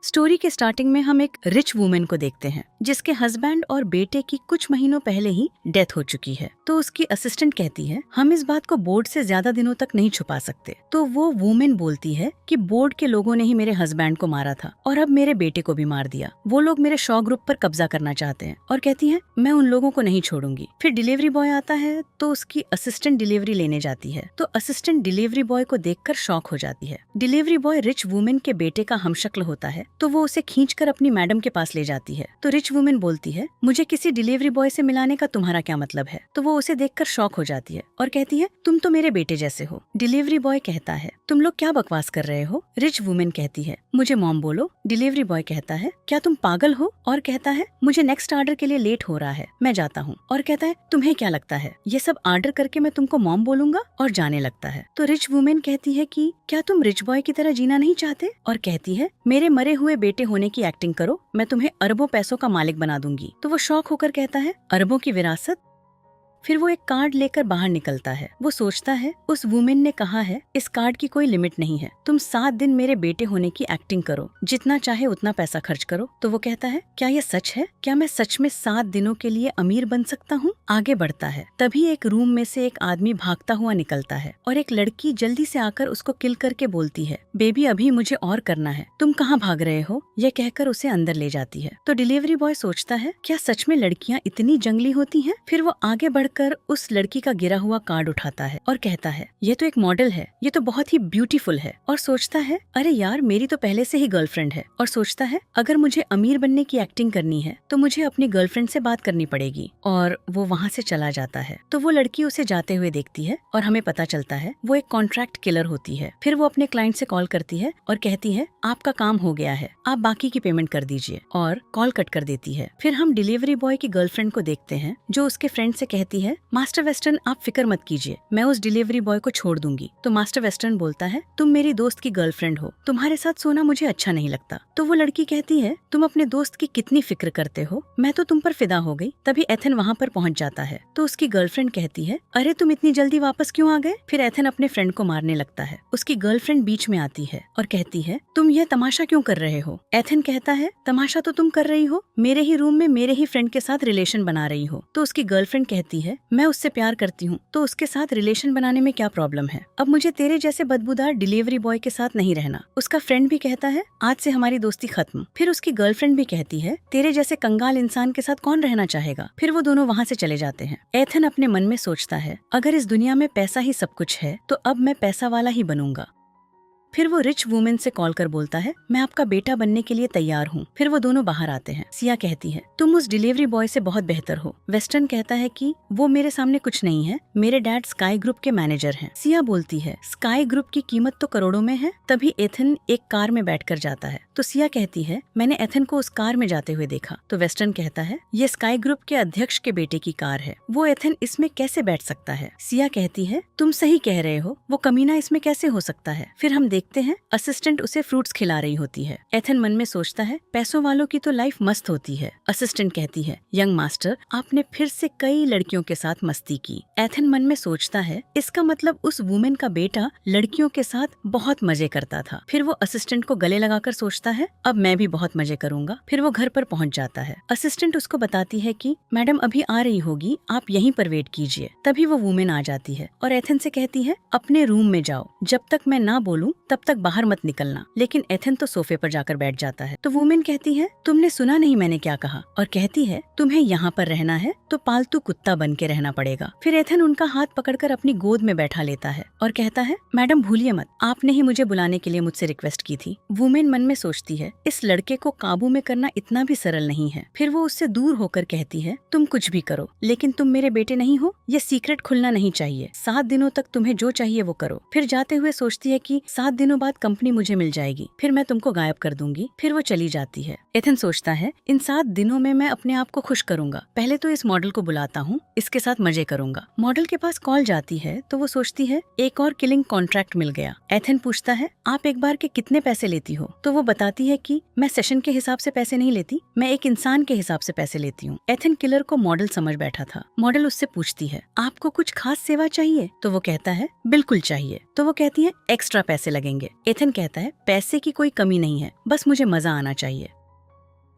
Story के starting में हम एक रिच वुमेन को देखते हैं जिसके हस्बैंड और बेटे की कुछ महीनों पहले ही डेथ हो चुकी है। तो उसकी असिस्टेंट कहती है हम इस बात को बोर्ड से ज्यादा दिनों तक नहीं छुपा सकते। तो वो वुमेन बोलती है कि बोर्ड के लोगों ने ही मेरे हस्बैंड को मारा था और अब मेरे बेटे को भी मार दिया। वो लोग मेरे शॉ ग्रुप पर कब्जा करना चाहते हैं और कहती है मैं उन लोगों को नहीं छोड़ूंगी। फिर डिलीवरी बॉय आता है तो उसकी असिस्टेंट डिलीवरी लेने जाती है तो असिस्टेंट डिलीवरी बॉय को देखकर शॉक हो जाती है। डिलीवरी बॉय रिच वुमेन के बेटे का हमशक्ल होता है तो वो उसे खींचकर अपनी मैडम के पास ले जाती है। तो रिच वुमेन बोलती है मुझे किसी डिलीवरी बॉय से मिलाने का तुम्हारा क्या मतलब है। तो वो उसे देखकर शॉक हो जाती है और कहती है तुम तो मेरे बेटे जैसे हो। डिलीवरी बॉय कहता है तुम लोग क्या बकवास कर रहे हो। रिच वुमेन कहती है मुझे मॉम बोलो। डिलीवरी बॉय कहता है क्या तुम पागल हो, और कहता है मुझे नेक्स्ट ऑर्डर के लिए लेट हो रहा है, मैं जाता हूँ। और कहता है तुम्हें क्या लगता है ये सब ऑर्डर करके मैं तुमको मॉम बोलूंगा, और जाने लगता है। तो रिच वुमेन कहती है कि क्या तुम रिच बॉय की तरह जीना नहीं चाहते, और कहती है मेरे मरे हुए बेटे होने की एक्टिंग करो, मैं तुम्हें अरबों पैसों का मालिक बना दूंगी। तो वो शौक होकर कहता है अरबों की विरासत। फिर वो एक कार्ड लेकर बाहर निकलता है। वो सोचता है उस वुमेन ने कहा है इस कार्ड की कोई लिमिट नहीं है, तुम 7 दिन मेरे बेटे होने की एक्टिंग करो, जितना चाहे उतना पैसा खर्च करो। तो वो कहता है क्या ये सच है, क्या मैं सच में 7 दिनों के लिए अमीर बन सकता हूँ। आगे बढ़ता है तभी एक रूम में से एक आदमी भागता हुआ निकलता है और एक लड़की जल्दी से आकर उसको किल करके बोलती है बेबी अभी मुझे और करना है, तुम कहाँ भाग रहे हो। यह कहकर उसे अंदर ले जाती है। तो डिलीवरी बॉय सोचता है क्या सच में लड़कियाँ इतनी जंगली होती हैं। फिर वो आगे बढ़कर उस लड़की का गिरा हुआ कार्ड उठाता है और कहता है ये तो एक मॉडल है, ये तो बहुत ही ब्यूटीफुल है। और सोचता है अरे यार मेरी तो पहले से ही गर्लफ्रेंड है। और सोचता है अगर मुझे अमीर बनने की एक्टिंग करनी है तो मुझे अपनी गर्लफ्रेंड से बात करनी पड़ेगी। और वो वहाँ से चला जाता है। तो वो लड़की उसे जाते हुए देखती है और हमें पता चलता है वो एक कॉन्ट्रैक्ट किलर होती है। फिर वो अपने क्लाइंट से कॉल करती है और कहती है आपका काम हो गया है, आप बाकी की पेमेंट कर दीजिए, और कॉल कट कर देती है। फिर हम डिलीवरी बॉय की गर्लफ्रेंड को देखते हैं जो उसके फ्रेंड से कहती है मास्टर वेस्टर्न आप फिक्र मत कीजिए, मैं उस डिलीवरी बॉय को छोड़ दूंगी। तो मास्टर वेस्टर्न बोलता है तुम मेरी दोस्त की गर्लफ्रेंड हो, तुम्हारे साथ सोना मुझे अच्छा नहीं लगता। तो वो लड़की कहती है तुम अपने दोस्त की कितनी फिक्र करते हो, मैं तो तुम पर फिदा हो गई। तभी एथन वहाँ पर पहुँच जाता है। तो उसकी गर्लफ्रेंड कहती है अरे तुम इतनी जल्दी वापस क्यों आ गए। फिर एथन अपने फ्रेंड को मारने लगता है। उसकी गर्लफ्रेंड बीच में आती है और कहती है तुम यह तमाशा क्यों कर रहे हो। एथन कहता है तमाशा तो तुम कर रही हो, मेरे ही रूम में मेरे ही फ्रेंड के साथ रिलेशन बना रही हो। तो उसकी गर्लफ्रेंड कहती है मैं उससे प्यार करती हूँ तो उसके साथ रिलेशन बनाने में क्या प्रॉब्लम है, अब मुझे तेरे जैसे बदबूदार डिलीवरी बॉय के साथ नहीं रहना। उसका फ्रेंड भी कहता है आज से हमारी दोस्ती खत्म। फिर उसकी गर्लफ्रेंड भी कहती है तेरे जैसे कंगाल इंसान के साथ कौन रहना चाहेगा। फिर वो दोनों वहाँ से चले जाते हैं। एथन अपने मन में सोचता है अगर इस दुनिया में पैसा ही सब कुछ है तो अब मैं पैसा वाला ही बनूंगा। फिर वो रिच वुमेन से कॉल कर बोलता है मैं आपका बेटा बनने के लिए तैयार हूँ। फिर वो दोनों बाहर आते हैं। सिया कहती है तुम उस डिलीवरी बॉय से बहुत बेहतर हो। वेस्टर्न कहता है कि वो मेरे सामने कुछ नहीं है, मेरे डैड स्काई ग्रुप के मैनेजर हैं। सिया बोलती है स्काई ग्रुप की कीमत तो करोड़ों में है। तभी एथन एक कार में बैठकर जाता है। तो सिया कहती है मैंने एथन को उस कार में जाते हुए देखा। तो वेस्टर्न कहता है ये स्काई ग्रुप के अध्यक्ष के बेटे की कार है, वो एथन इसमें कैसे बैठ सकता है। सिया कहती है तुम सही कह रहे हो, वो कमीना इसमें कैसे हो सकता है। फिर हम देखते हैं असिस्टेंट उसे फ्रूट्स खिला रही होती है। एथन मन में सोचता है पैसों वालों की तो लाइफ मस्त होती है। असिस्टेंट कहती है यंग मास्टर आपने फिर से कई लड़कियों के साथ मस्ती की। एथन मन में सोचता है इसका मतलब उस वुमेन का बेटा लड़कियों के साथ बहुत मजे करता था। फिर वो असिस्टेंट को गले लगाकर सोचता है अब मैं भी बहुत मजे करूंगा। फिर वो घर पर पहुंच जाता है। असिस्टेंट उसको बताती है कि मैडम अभी आ रही होगी, आप यहीं पर वेट कीजिए। तभी वो वुमेन आ जाती है और एथन से कहती है अपने रूम में जाओ, जब तक मैं ना बोलूं तब तक बाहर मत निकलना। लेकिन एथन तो सोफे पर जाकर बैठ जाता है। तो वुमेन कहती है तुमने सुना नहीं मैंने क्या कहा, और कहती है तुम्हें यहाँ पर रहना है तो पालतू कुत्ता बन के रहना पड़ेगा। फिर एथन उनका हाथ पकड़कर अपनी गोद में बैठा लेता है और कहता है मैडम भूलिए मत, आपने ही मुझे बुलाने के लिए मुझसे रिक्वेस्ट की थी। वुमेन मन में सोचती है इस लड़के को काबू में करना इतना भी सरल नहीं है। फिर वो उससे दूर होकर कहती है तुम कुछ भी करो लेकिन तुम मेरे बेटे नहीं हो, ये सीक्रेट खुलना नहीं चाहिए। 7 दिनों तक तुम्हें जो चाहिए वो करो। फिर जाते हुए सोचती है कि 7 दिनों बाद कंपनी मुझे मिल जाएगी, फिर मैं तुमको गायब कर दूंगी। फिर वो चली जाती है। एथन सोचता है इन 7 दिनों में मैं अपने आप को खुश करूंगा। पहले तो इस मॉडल को बुलाता हूँ, इसके साथ मजे करूंगा। मॉडल के पास कॉल जाती है तो वो सोचती है एक और किलिंग कॉन्ट्रैक्ट मिल गया। एथन पूछता है आप एक बार के कितने पैसे लेती हो। तो वो बताती है कि मैं सेशन के हिसाब से पैसे नहीं लेती, मैं एक इंसान के हिसाब से पैसे लेती हूँ। एथन किलर को मॉडल समझ बैठा था। मॉडल उससे पूछती है आपको कुछ खास सेवा चाहिए। तो वो कहता है बिल्कुल चाहिए। तो वो कहती है एक्स्ट्रा पैसे लगेंगे। करेंगे। एथन कहता है पैसे की कोई कमी नहीं है, बस मुझे मजा आना चाहिए।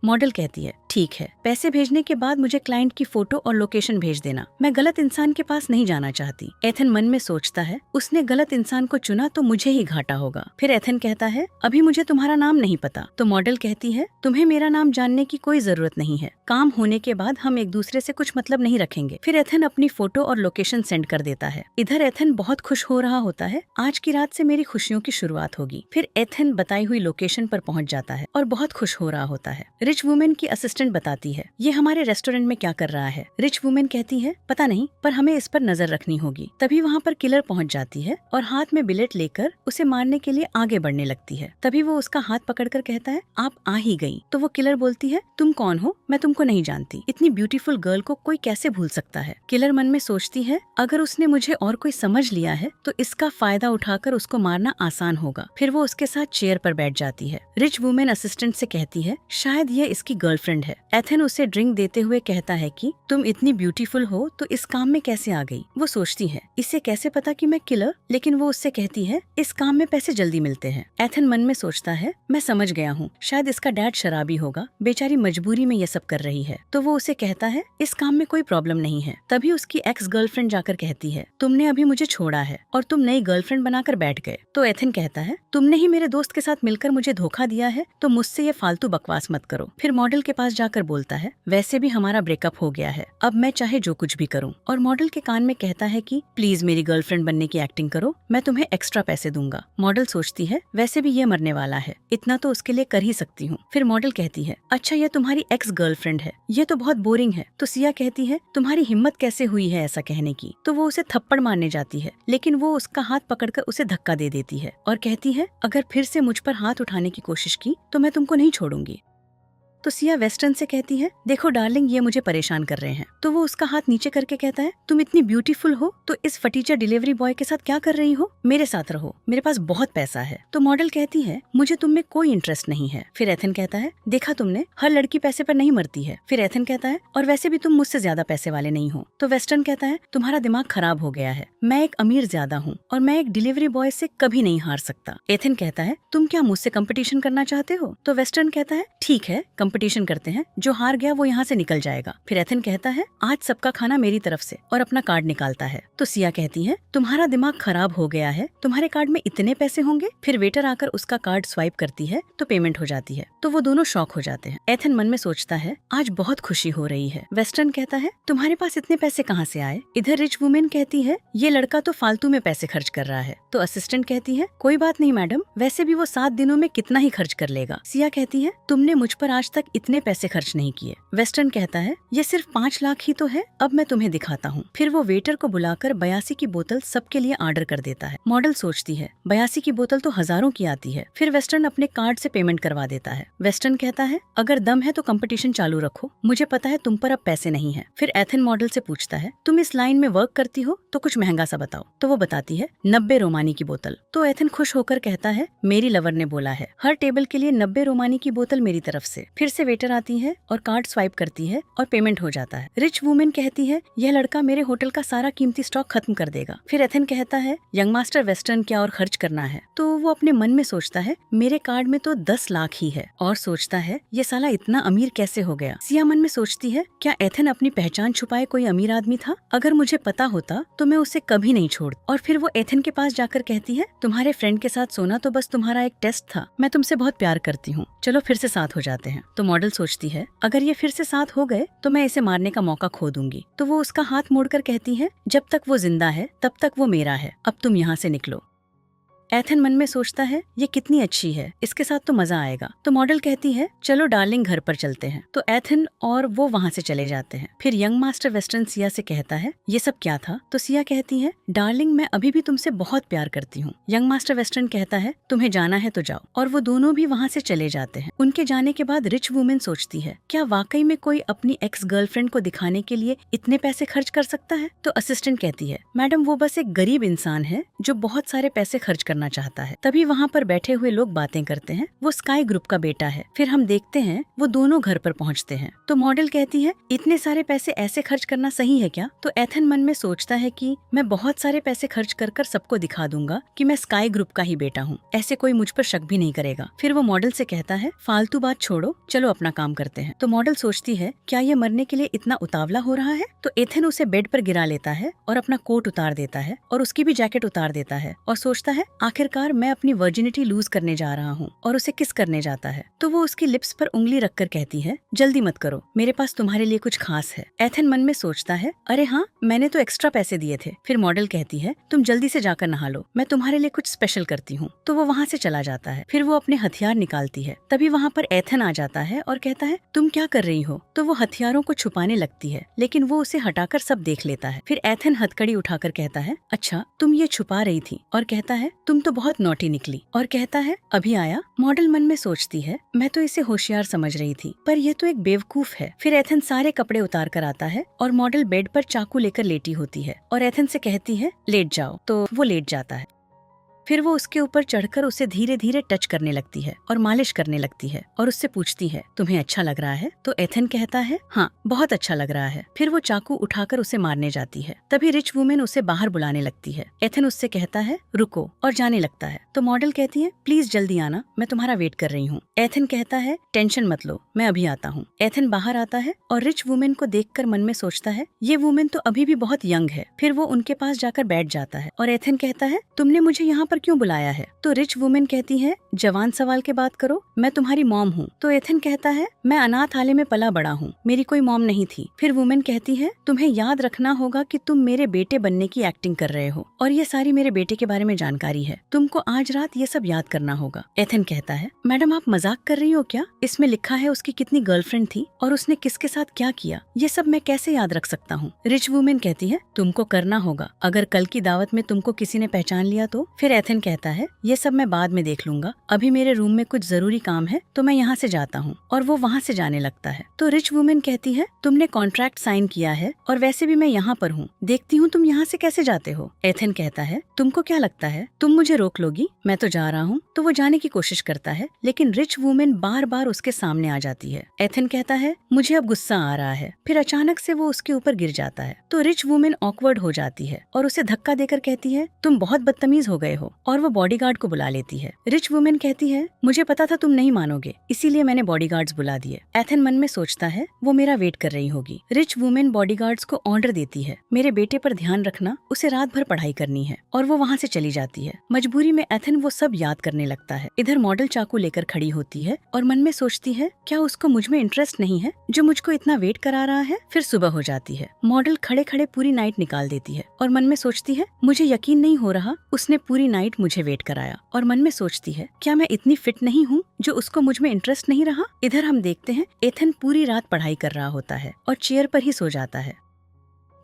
मॉडल कहती है ठीक है, पैसे भेजने के बाद मुझे क्लाइंट की फोटो और लोकेशन भेज देना, मैं गलत इंसान के पास नहीं जाना चाहती। एथन मन में सोचता है उसने गलत इंसान को चुना तो मुझे ही घाटा होगा। फिर एथन कहता है अभी मुझे तुम्हारा नाम नहीं पता। तो मॉडल कहती है तुम्हें मेरा नाम जानने की कोई जरूरत नहीं है, काम होने के बाद हम एक दूसरे से कुछ मतलब नहीं रखेंगे। फिर एथन अपनी फोटो और लोकेशन सेंड कर देता है। इधर एथन बहुत खुश हो रहा होता है, आज की रात से मेरी खुशियों की शुरुआत होगी। फिर एथन बताई हुई लोकेशन पर पहुंच जाता है और बहुत खुश हो रहा होता है। रिच वुमेन की असिस्टेंट बताती है ये हमारे रेस्टोरेंट में क्या कर रहा है। रिच वुमेन कहती है पता नहीं, पर हमें इस पर नजर रखनी होगी। तभी वहाँ पर किलर पहुँच जाती है और हाथ में बिलेट लेकर उसे मारने के लिए आगे बढ़ने लगती है। तभी वो उसका हाथ पकड़कर कहता है आप आ ही गई। तो वो किलर बोलती है तुम कौन हो, मैं तुमको नहीं जानती। इतनी ब्यूटीफुल गर्ल को कोई कैसे भूल सकता है। किलर मन में सोचती है अगर उसने मुझे और कोई समझ लिया है तो इसका फायदा उठाकर उसको मारना आसान होगा। फिर वो उसके साथ चेयर पर बैठ जाती है। रिच वुमेन असिस्टेंट से कहती है शायद ये इसकी गर्लफ्रेंड है। एथन उसे ड्रिंक देते हुए कहता है कि तुम इतनी ब्यूटीफुल हो तो इस काम में कैसे आ गई। वो सोचती है इसे कैसे पता कि मैं किलर, लेकिन वो उससे कहती है इस काम में पैसे जल्दी मिलते हैं। एथन मन में सोचता है मैं समझ गया हूँ, शायद इसका डैड शराबी होगा, बेचारी मजबूरी में ये सब कर रही है। तो वो उसे कहता है इस काम में कोई प्रॉब्लम नहीं है। तभी उसकी एक्स गर्लफ्रेंड जाकर कहती है तुमने अभी मुझे छोड़ा है और तुम नई गर्लफ्रेंड बनाकर बैठ गए। तो एथन कहता है तुमने ही मेरे दोस्त के साथ मिलकर मुझे धोखा दिया है, तो मुझसे ये फालतू बकवास मत करो। फिर मॉडल के पास जाकर बोलता है वैसे भी हमारा ब्रेकअप हो गया है, अब मैं चाहे जो कुछ भी करूं। और मॉडल के कान में कहता है कि प्लीज मेरी गर्लफ्रेंड बनने की एक्टिंग करो, मैं तुम्हें एक्स्ट्रा पैसे दूंगा। मॉडल सोचती है वैसे भी ये मरने वाला है, इतना तो उसके लिए कर ही सकती हूँ। फिर मॉडल कहती है अच्छा ये तुम्हारी एक्स गर्लफ्रेंड है, ये तो बहुत बोरिंग है। तो सिया कहती है तुम्हारी हिम्मत कैसे हुई है ऐसा कहने की। तो वो उसे थप्पड़ मारने जाती है, लेकिन वो उसका हाथ पकड़कर उसे धक्का दे देती है और कहती है अगर फिर से मुझ पर हाथ उठाने की कोशिश की तो मैं तुमको नहीं छोड़ूंगी। तो सिया वेस्टर्न से कहती है देखो डार्लिंग ये मुझे परेशान कर रहे हैं। तो वो उसका हाथ नीचे करके कहता है तुम इतनी ब्यूटीफुल हो तो इस फटीचर डिलीवरी बॉय के साथ क्या कर रही हो, मेरे साथ रहो, मेरे पास बहुत पैसा है। तो मॉडल कहती है मुझे तुम में कोई इंटरेस्ट नहीं है। फिर एथन कहता है देखा तुमने, हर लड़की पैसे पर नहीं मरती है। फिर एथन कहता है और वैसे भी तुम मुझसे ज्यादा पैसे वाले नहीं हो। तो वेस्टर्न कहता है तुम्हारा दिमाग खराब हो गया है, मैं एक अमीर ज्यादा हूँ और मैं एक डिलीवरी बॉय से कभी नहीं हार सकता। एथन कहता है तुम क्या मुझसे कंपटीशन करना चाहते हो। तो वेस्टर्न कहता है ठीक है कंपटीशन करते हैं, जो हार गया वो यहाँ से निकल जाएगा। फिर एथन कहता है आज सबका खाना मेरी तरफ से, और अपना कार्ड निकालता है। तो सिया कहती है तुम्हारा दिमाग खराब हो गया है, तुम्हारे कार्ड में इतने पैसे होंगे। फिर वेटर आकर उसका कार्ड स्वाइप करती है तो पेमेंट हो जाती है। तो वो दोनों शॉक हो जाते हैं। एथन मन में सोचता है आज बहुत खुशी हो रही है। वेस्टर्न कहता है तुम्हारे पास इतने पैसे कहाँ से आए। इधर रिच वुमेन कहती है ये लड़का तो फालतू में पैसे खर्च कर रहा है। तो असिस्टेंट कहती है कोई बात नहीं मैडम, वैसे भी वो 7 दिनों में कितना ही खर्च कर लेगा। सिया कहती है तुमने मुझ पर आज तक इतने पैसे खर्च नहीं किए। वेस्टर्न कहता है ये सिर्फ 5 लाख ही तो है, अब मैं तुम्हें दिखाता हूँ। फिर वो वेटर को बुलाकर 82 की बोतल सबके लिए ऑर्डर कर देता है। मॉडल सोचती है 82 की बोतल तो हजारों की आती है। फिर वेस्टर्न अपने कार्ड से पेमेंट करवा देता है। वेस्टर्न कहता है अगर दम है तो कंपटीशन चालू रखो, मुझे पता है तुम पर अब पैसे नहीं है। फिर एथन मॉडल से पूछता है तुम इस लाइन में वर्क करती हो तो कुछ महंगा सा बताओ। तो वो बताती है 90 रोमानी की बोतल। तो एथन खुश होकर कहता है मेरी लवर ने बोला है, हर टेबल के लिए 90 रोमानी की बोतल मेरी तरफ से। फिर से वेटर आती है और कार्ड स्वाइप करती है और पेमेंट हो जाता है। रिच वुमेन कहती है यह लड़का मेरे होटल का सारा कीमती स्टॉक खत्म कर देगा। फिर एथन कहता है यंग मास्टर वेस्टर्न क्या और खर्च करना है। तो वो अपने मन में सोचता है मेरे कार्ड में तो 10 लाख ही है, और सोचता है ये साला इतना अमीर कैसे हो गया। सिया मन में सोचती है क्या एथन अपनी पहचान छुपाए कोई अमीर आदमी था, अगर मुझे पता होता तो मैं उसे कभी नहीं छोड़। और फिर वो एथन के पास जाकर कहती है तुम्हारे फ्रेंड के साथ सोना तो बस तुम्हारा एक टेस्ट था, मैं तुमसे बहुत प्यार करती हूँ, चलो फिर से साथ हो जाते हैं। तो मॉडल सोचती है अगर ये फिर से साथ हो गए तो मैं इसे मारने का मौका खो दूंगी। तो वो उसका हाथ मोड़कर कहती है जब तक वो जिंदा है तब तक वो मेरा है, अब तुम यहाँ से निकलो। एथन मन में सोचता है ये कितनी अच्छी है, इसके साथ तो मजा आएगा। तो मॉडल कहती है चलो डार्लिंग घर पर चलते हैं। तो एथन और वो वहाँ से चले जाते हैं। फिर यंग मास्टर वेस्टर्न सिया से कहता है ये सब क्या था। तो सिया कहती है डार्लिंग मैं अभी भी तुमसे बहुत प्यार करती हूँ। यंग मास्टर वेस्टर्न कहता है तुम्हें जाना है तो जाओ, और वो दोनों भी वहाँ से चले जाते हैं। उनके जाने के बाद रिच वुमेन सोचती है क्या वाकई में कोई अपनी एक्स गर्लफ्रेंड को दिखाने के लिए इतने पैसे खर्च कर सकता है। तो असिस्टेंट कहती है मैडम वो बस एक गरीब इंसान है जो बहुत सारे पैसे खर्च करना करना चाहता है। तभी वहाँ पर बैठे हुए लोग बातें करते हैं, वो स्काई ग्रुप का बेटा है। फिर हम देखते हैं वो दोनों घर पर पहुँचते हैं। तो मॉडल कहती है इतने सारे पैसे ऐसे खर्च करना सही है क्या? तो एथन मन में सोचता है कि मैं बहुत सारे पैसे खर्च कर कर सबको दिखा दूंगा कि मैं स्काई ग्रुप का ही बेटा हूँ, ऐसे कोई मुझ पर शक भी नहीं करेगा। फिर वो मॉडल से कहता है फालतू बात छोड़ो, चलो अपना काम करते हैं। तो मॉडल सोचती है क्या ये मरने के लिए इतना उतावला हो रहा है? तो एथन उसे बेड पर गिरा लेता है और अपना कोट उतार देता है और उसकी भी जैकेट उतार देता है और सोचता है आखिरकार मैं अपनी वर्जिनिटी लूज करने जा रहा हूँ, और उसे किस करने जाता है। तो वो उसकी लिप्स पर उंगली रखकर कहती है जल्दी मत करो, मेरे पास तुम्हारे लिए कुछ खास है। एथन मन में सोचता है अरे हाँ, मैंने तो एक्स्ट्रा पैसे दिए थे। फिर मॉडल कहती है तुम जल्दी से जाकर नहा लो, मैं तुम्हारे लिए कुछ स्पेशल करती हूँ। तो वो वहाँ से चला जाता है। फिर वो अपने हथियार निकालती है। तभी वहाँ पर एथन आ जाता है और कहता है तुम क्या कर रही हो? तो वो हथियारों को छुपाने लगती है, लेकिन वो उसे हटाकर सब देख लेता है। फिर एथन हथकड़ी उठाकर कहता है अच्छा तुम ये छुपा रही थी, और कहता है तुम तो बहुत नॉटी निकली, और कहता है अभी आया। मॉडल मन में सोचती है मैं तो इसे होशियार समझ रही थी, पर यह तो एक बेवकूफ है। फिर एथन सारे कपड़े उतार कर आता है और मॉडल बेड पर चाकू लेकर लेटी होती है और एथन से कहती है लेट जाओ। तो वो लेट जाता है। फिर वो उसके ऊपर चढ़कर उसे धीरे धीरे टच करने लगती है और मालिश करने लगती है और उससे पूछती है तुम्हें अच्छा लग रहा है? तो एथन कहता है हाँ, बहुत अच्छा लग रहा है। फिर वो चाकू उठाकर उसे मारने जाती है। तभी रिच वुमेन उसे बाहर बुलाने लगती है। एथन उससे कहता है रुको, और जाने लगता है। तो मॉडल कहती है प्लीज जल्दी आना, मैं तुम्हारा वेट कर रही हूँ। एथन कहता है टेंशन मत लो, मैं अभी आता हूँ। एथन बाहर आता है और रिच वुमेन को देखकर मन में सोचता है ये वुमेन तो अभी भी बहुत यंग है। फिर वो उनके पास जाकर बैठ जाता है और एथन कहता है तुमने मुझे यहाँ पर क्यों बुलाया है? तो रिच वुमेन कहती है जवान सवाल के बात करो, मैं तुम्हारी मॉम हूँ। तो एथन कहता है मैं अनाथालय में पला बड़ा हूँ, मेरी कोई मॉम नहीं थी। फिर वुमेन कहती है तुम्हें याद रखना होगा कि तुम मेरे बेटे बनने की एक्टिंग कर रहे हो और ये सारी मेरे बेटे के बारे में जानकारी है, तुमको आज रात ये सब याद करना होगा। एथन कहता है मैडम आप मजाक कर रही हो क्या? इसमें लिखा है उसकी कितनी गर्लफ्रेंड थी और उसने किसके साथ क्या किया, ये सब मैं कैसे याद रख सकता हूँ? रिच वुमेन कहती है तुमको करना होगा, अगर कल की दावत में तुमको किसी ने पहचान लिया तो? फिर एथन कहता है ये सब मैं बाद में देख लूंगा, अभी मेरे रूम में कुछ जरूरी काम है तो मैं यहाँ से जाता हूँ, और वो वहाँ से जाने लगता है। तो रिच वुमेन कहती है तुमने कॉन्ट्रैक्ट साइन किया है और वैसे भी मैं यहाँ पर हूँ, देखती हूँ तुम यहाँ से कैसे जाते हो। एथन कहता है तुमको क्या लगता है तुम मुझे रोक लोगी? मैं तो जा रहा हूँ। तो वो जाने की कोशिश करता है, लेकिन रिच वुमेन बार बार उसके सामने आ जाती है। एथन कहता है मुझे अब गुस्सा आ रहा है। फिर अचानक से वो उसके ऊपर गिर जाता है। तो रिच वुमेन ऑकवर्ड हो जाती है और उसे धक्का देकर कहती है तुम बहुत बदतमीज हो गए हो, और वो बॉडीगार्ड को बुला लेती है। रिच वुमेन कहती है मुझे पता था तुम नहीं मानोगे, इसीलिए मैंने बॉडीगार्ड्स बुला दिए। एथन मन में सोचता है वो मेरा वेट कर रही होगी। रिच वुमेन बॉडीगार्ड्स को ऑर्डर देती है मेरे बेटे पर ध्यान रखना, उसे रात भर पढ़ाई करनी है, और वो वहाँ से चली जाती है। मजबूरी में एथन वो सब याद करने लगता है। इधर मॉडल चाकू लेकर खड़ी होती है और मन में सोचती है क्या उसको मुझ में इंटरेस्ट नहीं है जो मुझको इतना वेट करा रहा है। फिर सुबह हो जाती है। मॉडल खड़े खड़े पूरी नाइट निकाल देती है और मन में सोचती है मुझे यकीन नहीं हो रहा उसने पूरी नाइट मुझे वेट कराया, और मन में सोचती है क्या मैं इतनी फिट नहीं हूँ जो उसको मुझ में इंटरेस्ट नहीं रहा। इधर हम देखते हैं एथन पूरी रात पढ़ाई कर रहा होता है और चेयर पर ही सो जाता है।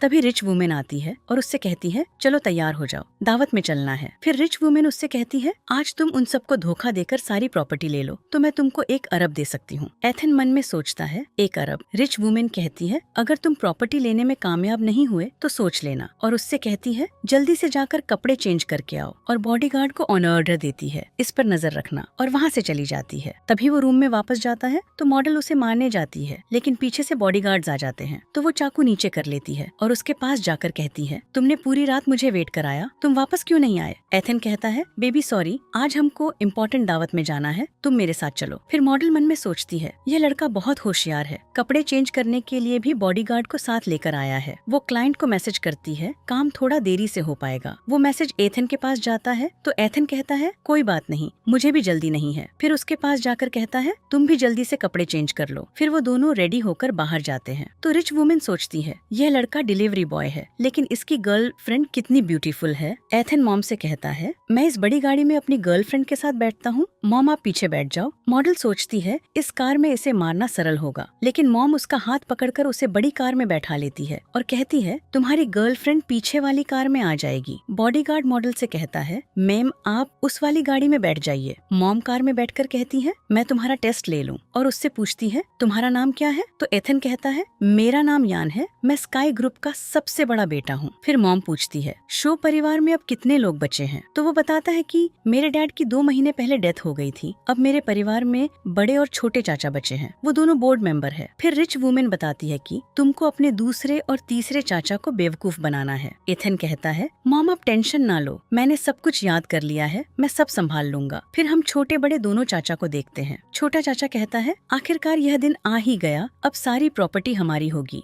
तभी रिच वुमेन आती है और उससे कहती है चलो तैयार हो जाओ, दावत में चलना है। फिर रिच वुमेन उससे कहती है आज तुम उन सबको धोखा देकर सारी प्रॉपर्टी ले लो तो मैं तुमको 1 अरब दे सकती हूँ। एथन मन में सोचता है 1 अरब। रिच वुमेन कहती है अगर तुम प्रॉपर्टी लेने में कामयाब नहीं हुए तो सोच लेना, और उससे कहती है जल्दी से जाकर कपड़े चेंज करके आओ, और बॉडीगार्ड को ऑन ऑर्डर देती है इस पर नजर रखना, और वहाँ से चली जाती है। तभी वो रूम में वापस जाता है तो मॉडल उसे मारने जाती है, लेकिन पीछे से बॉडीगार्ड्स आ जाते हैं। तो वो चाकू नीचे कर लेती है और उसके पास जाकर कहती है तुमने पूरी रात मुझे वेट कराया, तुम वापस क्यों नहीं आए? एथन कहता है बेबी सॉरी, आज हमको इम्पोर्टेंट दावत में जाना है, तुम मेरे साथ चलो। फिर मॉडल मन में सोचती है यह लड़का बहुत होशियार है, कपड़े चेंज करने के लिए भी बॉडीगार्ड को साथ लेकर आया है। वो क्लाइंट को मैसेज करती है काम थोड़ा देरी से हो पाएगा। वो मैसेज एथन के पास जाता है तो एथन कहता है कोई बात नहीं, मुझे भी जल्दी नहीं है। फिर उसके पास जाकर कहता है तुम भी जल्दी से कपड़े चेंज कर लो। फिर वो दोनों रेडी होकर बाहर जाते हैं। तो रिच वुमेन सोचती है यह लड़का डिलीवरी बॉय है, लेकिन इसकी गर्लफ्रेंड कितनी ब्यूटीफुल है। एथन मॉम से कहता है मैं इस बड़ी गाड़ी में अपनी गर्लफ्रेंड के साथ बैठता हूँ, मॉम आप पीछे बैठ जाओ। मॉडल सोचती है इस कार में इसे मारना सरल होगा, लेकिन मॉम उसका हाथ पकड़कर उसे बड़ी कार में बैठा लेती है और कहती है तुम्हारी गर्लफ्रेंड पीछे वाली कार में आ जाएगी। बॉडीगार्ड मॉडल से कहता है मैम आप उस वाली गाड़ी में बैठ जाइए। मॉम कार में बैठकर कहती है मैं तुम्हारा टेस्ट ले लूं, और उससे पूछती है तुम्हारा नाम क्या है? तो एथन कहता है मेरा नाम यान है, मैं स्काई ग्रुप का सबसे बड़ा बेटा हूँ। फिर मॉम पूछती है, शो परिवार में अब कितने लोग बचे हैं? तो वो बताता है कि मेरे डैड की 2 महीने पहले डेथ हो गई थी। अब मेरे परिवार में बड़े और छोटे चाचा बचे हैं, वो दोनों बोर्ड मेंबर है। फिर रिच वुमेन बताती है कि तुमको अपने दूसरे और तीसरे चाचा को बेवकूफ बनाना है। एथन कहता है, मॉम आप टेंशन ना लो, मैंने सब कुछ याद कर लिया है, मैं सब संभाल लूंगा। फिर हम छोटे बड़े दोनों चाचा को देखते हैं। छोटा चाचा कहता है, आखिरकार यह दिन आ ही गया, अब सारी प्रॉपर्टी हमारी होगी।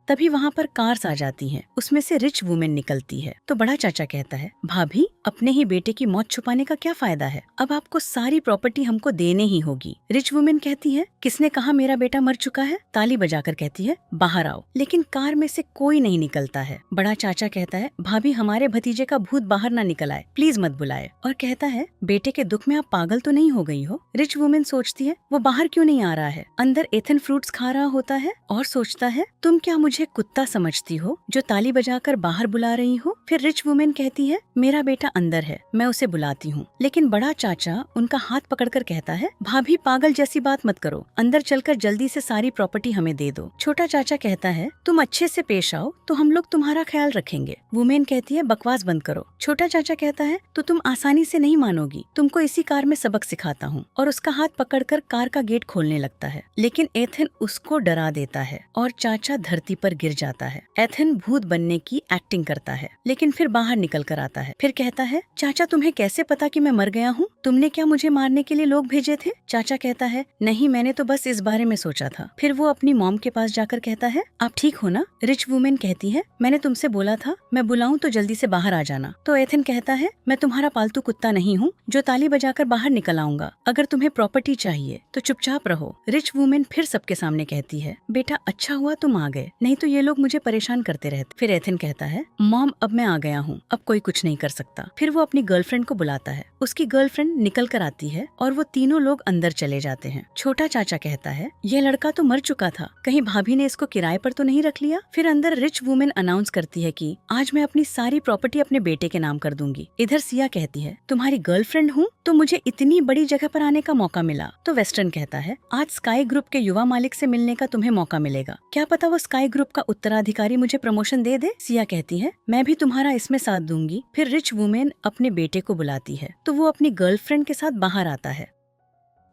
तभी वहाँ पर कार्स आ जाती हैं, उसमें से रिच वुमेन निकलती है। तो बड़ा चाचा कहता है, भाभी अपने ही बेटे की मौत छुपाने का क्या फायदा है, अब आपको सारी प्रॉपर्टी हमको देने ही होगी। रिच वुमेन कहती है, किसने कहा मेरा बेटा मर चुका है? ताली बजाकर कहती है, बाहर आओ। लेकिन कार में से कोई नहीं निकलता है। बड़ा चाचा कहता है, भाभी हमारे भतीजे का भूत बाहर ना निकल आए, प्लीज मत बुलाए। और कहता है, बेटे के दुख में आप पागल तो नहीं हो गई हो? रिच वुमेन सोचती है, वो बाहर क्यों नहीं आ रहा है? अंदर एथन फ्रूट्स खा रहा होता है और सोचता है, तुम क्या मुझे कुत्ता समझती हो जो ताली बजाकर बाहर बुला रही हो? फिर रिच वुमेन कहती है, मेरा बेटा अंदर है, मैं उसे बुलाती हूँ। लेकिन बड़ा चाचा उनका हाथ पकड़कर कहता है, भाभी पागल जैसी बात मत करो, अंदर चलकर जल्दी से सारी प्रॉपर्टी हमें दे दो। छोटा चाचा कहता है, तुम अच्छे से पेश आओ तो हम लोग तुम्हारा ख्याल रखेंगे। वुमेन कहती है, बकवास बंद करो। छोटा चाचा कहता है, तो तुम आसानी से नहीं मानोगी, तुमको इसी कार में सबक सिखाता हूँ। और उसका हाथ पकड़कर कार का गेट खोलने लगता है। लेकिन एथन उसको डरा देता है और चाचा धरती पर गिर जाता है। एथन भूत बनने की एक्टिंग करता है, लेकिन फिर बाहर निकल कर आता है। फिर कहता है, चाचा तुम्हें कैसे पता कि मैं मर गया हूँ? तुमने क्या मुझे मारने के लिए लोग भेजे थे? चाचा कहता है, नहीं, मैंने तो बस इस बारे में सोचा था। फिर वो अपनी मॉम के पास जाकर कहता है, आप ठीक हो ना? रिच वुमेन कहती है, मैंने तुमसे बोला था मैं बुलाऊं तो जल्दी से बाहर आ जाना। तो एथन कहता है, मैं तुम्हारा पालतू कुत्ता नहीं हूँ जो ताली बजाकर बाहर निकल आऊंगा। अगर तुम्हें प्रॉपर्टी चाहिए तो चुपचाप रहो। रिच वुमेन फिर सबके सामने कहती है, बेटा अच्छा हुआ तुम आ गए, नहीं तो ये लोग मुझे परेशान करते रहते। फिर एथन कहता है, मॉम अब मैं आ गया हूँ, अब कोई कुछ नहीं कर सकता। फिर वो अपनी गर्लफ्रेंड को बुलाता है। उसकी गर्लफ्रेंड निकल कर आती है और वो तीनों लोग अंदर चले जाते हैं। छोटा चाचा कहता है, यह लड़का तो मर चुका था, कहीं भाभी ने इसको किराए पर तो नहीं रख लिया? फिर अंदर रिच वुमेन अनाउंस करती है कि आज मैं अपनी सारी प्रॉपर्टी अपने बेटे के नाम कर दूंगी। इधर सिया कहती है, तुम्हारी गर्लफ्रेंड हूँ तो मुझे इतनी बड़ी जगह पर आने का मौका मिला। तो वेस्टर्न कहता है, आज स्काई ग्रुप के युवा मालिक से मिलने का तुम्हें मौका मिलेगा, क्या पता वो स्काई ग्रुप का उत्तराधिकारी मुझे प्रमोशन दे दे। सिया कहती है, मैं भी तुम्हारा इसमें साथ दूंगी। फिर रिच वुमेन अपने बेटे को बुलाती है तो वो अपनी गर्लफ्रेंड के साथ बाहर आता है।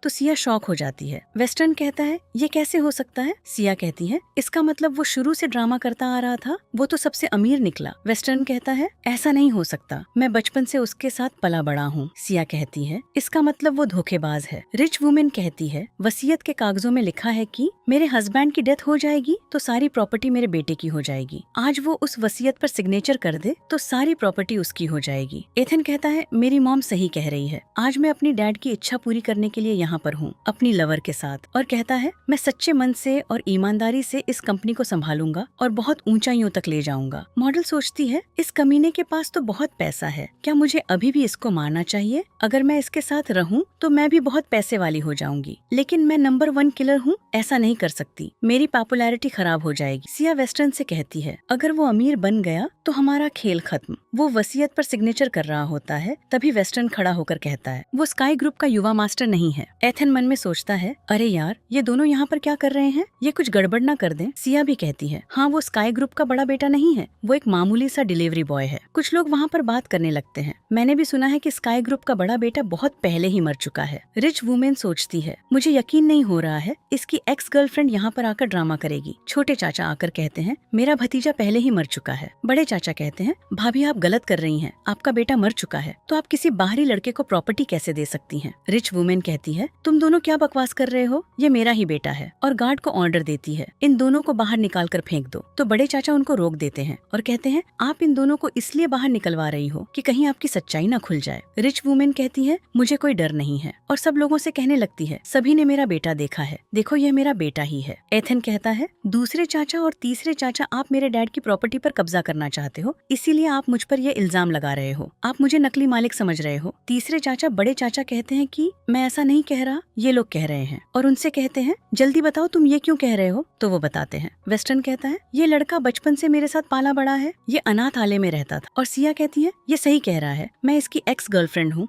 तो सिया शॉक हो जाती है। वेस्टर्न कहता है, ये कैसे हो सकता है? सिया कहती है, इसका मतलब वो शुरू से ड्रामा करता आ रहा था, वो तो सबसे अमीर निकला। वेस्टर्न कहता है, ऐसा नहीं हो सकता, मैं बचपन से उसके साथ पला बड़ा हूँ। सिया कहती है, इसका मतलब वो धोखेबाज है। रिच वुमेन कहती है, वसीयत के कागजों में लिखा है कि मेरे हस्बैंड की डेथ हो जाएगी तो सारी प्रॉपर्टी मेरे बेटे की हो जाएगी। आज वो उस वसीयत पर सिग्नेचर कर दे तो सारी प्रॉपर्टी उसकी हो जाएगी। एथन कहता है, मेरी मॉम सही कह रही है, आज मैं अपनी डैड की इच्छा पूरी करने के लिए यहाँ पर हूँ अपनी लवर के साथ। और कहता है, मैं सच्चे मन से और ईमानदारी से इस कंपनी को संभालूंगा और बहुत ऊंचाइयों तक ले जाऊंगा। मॉडल सोचती है, इस कमीने के पास तो बहुत पैसा है, क्या मुझे अभी भी इसको मारना चाहिए? अगर मैं इसके साथ रहूं तो मैं भी बहुत पैसे वाली हो जाऊंगी, लेकिन मैं नंबर 1 किलर हूँ, ऐसा नहीं कर सकती, मेरी पॉपुलैरिटी खराब हो जाएगी। सिया वेस्टर्न से कहती है, अगर वो अमीर बन गया तो हमारा खेल खत्म। वो वसीयत पर सिग्नेचर कर रहा होता है। तभी वेस्टर्न खड़ा होकर कहता है, वो स्काई ग्रुप का युवा मास्टर नहीं है। एथन मन में सोचता है, अरे यार, ये दोनों यहाँ पर क्या कर रहे हैं, ये कुछ गड़बड़ ना कर दें। सिया भी कहती है, हाँ वो स्काई ग्रुप का बड़ा बेटा नहीं है, वो एक मामूली सा डिलीवरी बॉय है। कुछ लोग वहाँ पर बात करने लगते हैं। मैंने भी सुना है कि स्काई ग्रुप का बड़ा बेटा बहुत पहले ही मर चुका है। रिच वुमेन सोचती है, मुझे यकीन नहीं हो रहा है इसकी एक्स गर्लफ्रेंड यहाँ पर आकर ड्रामा करेगी। छोटे चाचा आकर कहते हैं, मेरा भतीजा पहले ही मर चुका है। बड़े चाचा कहते हैं, भाभी आप गलत कर रही हैं, आपका बेटा मर चुका है तो आप किसी बाहरी लड़के को प्रॉपर्टी कैसे दे सकती हैं? रिच वुमेन कहती है, तुम दोनों क्या बकवास कर रहे हो, ये मेरा ही बेटा है। और गार्ड को ऑर्डर देती है, इन दोनों को बाहर निकाल कर फेंक दो। तो बड़े चाचा उनको रोक देते हैं और कहते हैं, आप इन दोनों को इसलिए बाहर निकलवा रही हो कि कहीं आपकी सच्चाई ना खुल जाए। रिच वुमेन कहती है, मुझे कोई डर नहीं है, और सब लोगों से कहने लगती है, सभी ने मेरा बेटा देखा है, देखो यह मेरा बेटा ही है। एथन कहता है, दूसरे चाचा और तीसरे चाचा आप मेरे डैड की प्रॉपर्टी पर कब्जा करना चाहते हो, इसीलिए आप मुझ पर यह इल्जाम लगा रहे हो, आप मुझे नकली मालिक समझ रहे हो। तीसरे चाचा बड़े चाचा कहते हैं कि मैं ऐसा नहीं कह रहा, ये लोग कह रहे हैं, और उनसे कहते हैं, जल्दी बताओ तुम ये क्यों कह रहे हो? तो वो बताते हैं। वेस्टर्न कहता है, ये लड़का बचपन से मेरे साथ पाला बड़ा है, ये अनाथ आलय में रहता था। और सिया कहती है, ये सही कह रहा है, मैं इसकी एक्स गर्लफ्रेंड हूँ।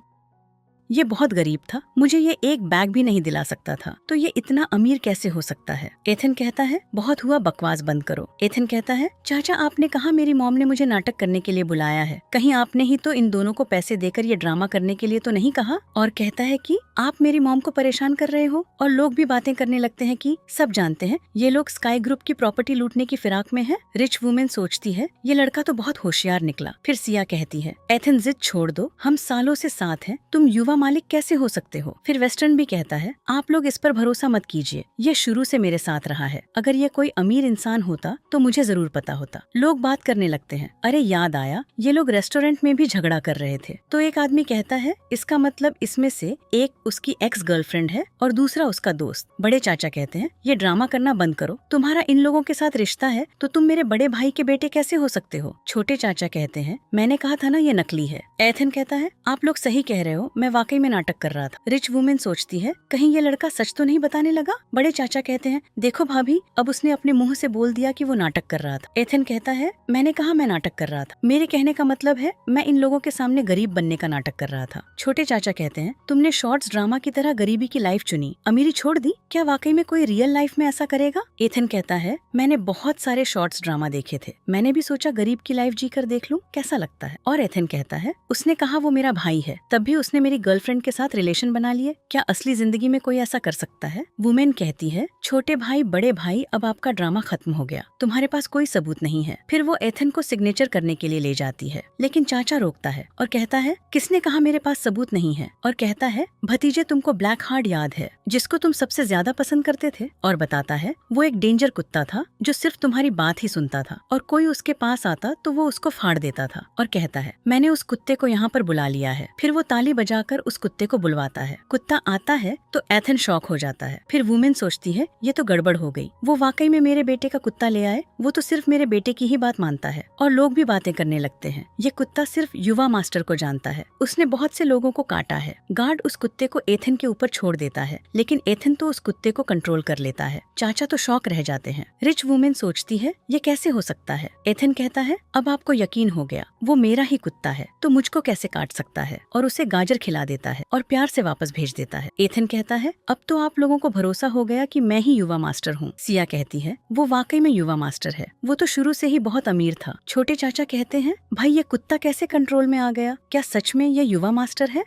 ये बहुत गरीब था, मुझे ये एक बैग भी नहीं दिला सकता था, तो ये इतना अमीर कैसे हो सकता है। एथन कहता है बहुत हुआ, बकवास बंद करो। एथन कहता है चाचा आपने कहा मेरी मॉम ने मुझे नाटक करने के लिए बुलाया है, कहीं आपने ही तो इन दोनों को पैसे देकर ये ड्रामा करने के लिए तो नहीं कहा। और कहता है कि आप मेरी मॉम को परेशान कर रहे हो। और लोग भी बातें करने लगते हैं कि सब जानते हैं ये लोग स्काई ग्रुप की प्रॉपर्टी लूटने की फिराक में है। रिच वुमेन सोचती है ये लड़का तो बहुत होशियार निकला। फिर सिया कहती है एथन जिद छोड़ दो, हम सालों से साथ हैं, तुम युवा मालिक कैसे हो सकते हो। फिर वेस्टर्न भी कहता है आप लोग इस पर भरोसा मत कीजिए, ये शुरू से मेरे साथ रहा है, अगर ये कोई अमीर इंसान होता तो मुझे जरूर पता होता। लोग बात करने लगते हैं, अरे याद आया ये लोग रेस्टोरेंट में भी झगड़ा कर रहे थे। तो एक आदमी कहता है इसका मतलब इसमें से एक उसकी एक्स गर्लफ्रेंड है और दूसरा उसका दोस्त। बड़े चाचा कहते हैं ये ड्रामा करना बंद करो, तुम्हारा इन लोगों के साथ रिश्ता है तो तुम मेरे बड़े भाई के बेटे कैसे हो सकते हो। छोटे चाचा कहते हैं मैंने कहा था ना ये नकली है। एथन कहता है आप लोग सही कह रहे हो, मैं वाकई में नाटक कर रहा था। रिच वुमेन सोचती है कहीं ये लड़का सच तो नहीं बताने लगा। बड़े चाचा कहते हैं देखो भाभी, अब उसने अपने मुंह से बोल दिया कि वो नाटक कर रहा था। एथन कहता है मैंने कहा मैं नाटक कर रहा था, मेरे कहने का मतलब है मैं इन लोगों के सामने गरीब बनने का नाटक कर रहा था। छोटे चाचा कहते हैं तुमने शॉर्ट्स ड्रामा की तरह गरीबी की लाइफ चुनी, अमीरी छोड़ दी, क्या वाकई में कोई रियल लाइफ में ऐसा करेगा। एथन कहता है मैंने बहुत सारे शॉर्ट्स ड्रामा देखे थे, मैंने भी सोचा गरीब की लाइफ जी कर देख लूं कैसा लगता है। और एथन कहता है उसने कहा वो मेरा भाई है, तब भी उसने मेरी गर्लफ्रेंड के साथ रिलेशन बना लिए, क्या असली जिंदगी में कोई ऐसा कर सकता है। वुमेन कहती है छोटे भाई बड़े भाई अब आपका ड्रामा खत्म हो गया, तुम्हारे पास कोई सबूत नहीं है। फिर वो एथन को सिग्नेचर करने के लिए ले जाती है, लेकिन चाचा रोकता है और कहता है किसने कहा मेरे पास सबूत नहीं है। और कहता है भतीजे तुमको ब्लैक हार्ट याद है जिसको तुम सबसे ज्यादा पसंद करते थे। और बताता है वो एक डेंजर कुत्ता था जो सिर्फ तुम्हारी बात ही सुनता था और कोई उसके पास आता तो वो उसको फाड़ देता था। और कहता है मैंने उस कुत्ते को यहाँ पर बुला लिया है। फिर वो ताली बजाकर उस कुत्ते को बुलवाता है, कुत्ता आता है तो एथन शॉक हो जाता है। फिर वुमेन सोचती है ये तो गड़बड़ हो गई, वो वाकई में मेरे बेटे का कुत्ता ले आए, वो तो सिर्फ मेरे बेटे की ही बात मानता है। और लोग भी बातें करने लगते हैं, ये कुत्ता सिर्फ युवा मास्टर को जानता है, उसने बहुत से लोगों को काटा है। गार्ड उस कुत्ते को एथन के ऊपर छोड़ देता है, लेकिन एथन तो उस कुत्ते को कंट्रोल कर लेता है। चाचा तो शॉक रह जाते हैं। रिच वुमेन सोचती है ये कैसे हो सकता है। एथन कहता है अब आपको यकीन हो गया, वो मेरा ही कुत्ता है तो मुझको कैसे काट सकता है। और उसे गाजर खिला देता है और प्यार से वापस भेज देता है। एथन कहता है अब तो आप लोगों को भरोसा हो गया कि मैं ही युवा मास्टर हूँ। सिया कहती है वो वाकई में युवा मास्टर है, वो तो शुरू से ही बहुत अमीर था। छोटे चाचा कहते हैं भाई ये कुत्ता कैसे कंट्रोल में आ गया, क्या सच में ये युवा मास्टर है।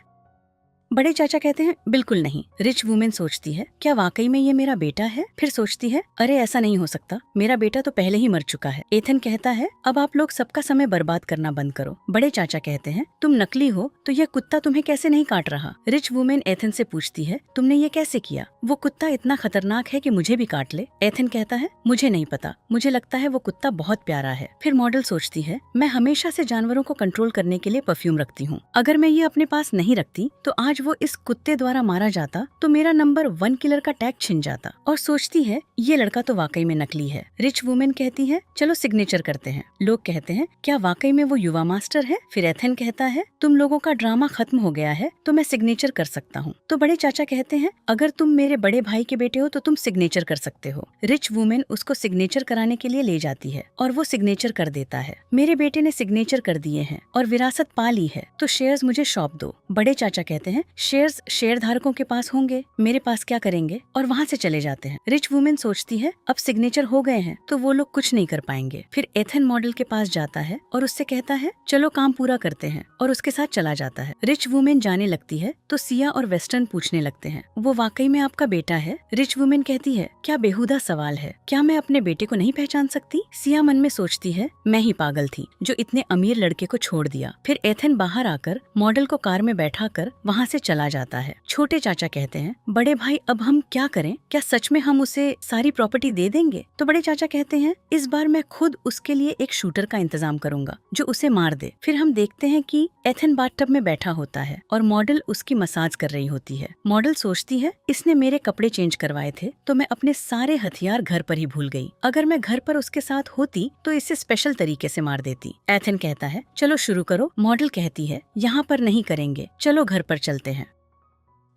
बड़े चाचा कहते हैं बिल्कुल नहीं। रिच वुमेन सोचती है क्या वाकई में ये मेरा बेटा है। फिर सोचती है अरे ऐसा नहीं हो सकता, मेरा बेटा तो पहले ही मर चुका है। एथन कहता है अब आप लोग सबका समय बर्बाद करना बंद करो। बड़े चाचा कहते हैं तुम नकली हो तो ये कुत्ता तुम्हें कैसे नहीं काट रहा। रिच वुमेन एथन से पूछती है तुमने ये कैसे किया, वो कुत्ता इतना खतरनाक है कि मुझे भी काट ले। एथन कहता है मुझे नहीं पता, मुझे लगता है वो कुत्ता बहुत प्यारा है। फिर मॉडल सोचती है मैं हमेशा से जानवरों को कंट्रोल करने के लिए परफ्यूम रखती हूँ, अगर मैं ये अपने पास नहीं रखती तो आज वो इस कुत्ते द्वारा मारा जाता तो मेरा नंबर 1 किलर का टैग छिन जाता। और सोचती है ये लड़का तो वाकई में नकली है। रिच वुमेन कहती है चलो सिग्नेचर करते हैं। लोग कहते हैं क्या वाकई में वो युवा मास्टर है। फिर एथन कहता है तुम लोगों का ड्रामा खत्म हो गया है तो मैं सिग्नेचर कर सकता हूँ। तो बड़े चाचा कहते हैं अगर तुम मेरे बड़े भाई के बेटे हो तो तुम सिग्नेचर कर सकते हो। रिच वुमेन उसको सिग्नेचर कराने के लिए ले जाती है और वो सिग्नेचर कर देता है। मेरे बेटे ने सिग्नेचर कर दिए हैं और विरासत पा ली है तो शेयर्स मुझे सौंप दो। बड़े चाचा कहते हैं शेयर्स शेयर धारकों के पास होंगे, मेरे पास क्या करेंगे। और वहाँ से चले जाते हैं। रिच वुमेन सोचती है अब सिग्नेचर हो गए हैं तो वो लोग कुछ नहीं कर पाएंगे। फिर एथन मॉडल के पास जाता है और उससे कहता है चलो काम पूरा करते हैं और उसके साथ चला जाता है। रिच वुमेन जाने लगती है तो सिया और वेस्टर्न पूछने लगते हैं वो वाकई में आपका बेटा है। रिच वुमेन कहती है क्या बेहुदा सवाल है, क्या मैं अपने बेटे को नहीं पहचान सकती। सिया मन में सोचती है मैं ही पागल थी जो इतने अमीर लड़के को छोड़ दिया। फिर एथन बाहर आकर मॉडल को कार में बैठा कर वहाँ से चला जाता है। छोटे चाचा कहते हैं बड़े भाई अब हम क्या करें, क्या सच में हम उसे सारी प्रॉपर्टी दे देंगे। तो बड़े चाचा कहते हैं इस बार मैं खुद उसके लिए एक शूटर का इंतजाम करूंगा जो उसे मार दे। फिर हम देखते हैं कि एथन बाथटब में बैठा होता है और मॉडल उसकी मसाज कर रही होती है। मॉडल सोचती है इसने मेरे कपड़े चेंज करवाए थे तो मैं अपने सारे हथियार घर पर ही भूल गई, अगर मैं घर पर उसके साथ होती तो इसे स्पेशल तरीके से मार देती। एथन कहता है चलो शुरू करो। मॉडल कहती है यहाँ पर नहीं करेंगे, चलो घर पर चलते हैं।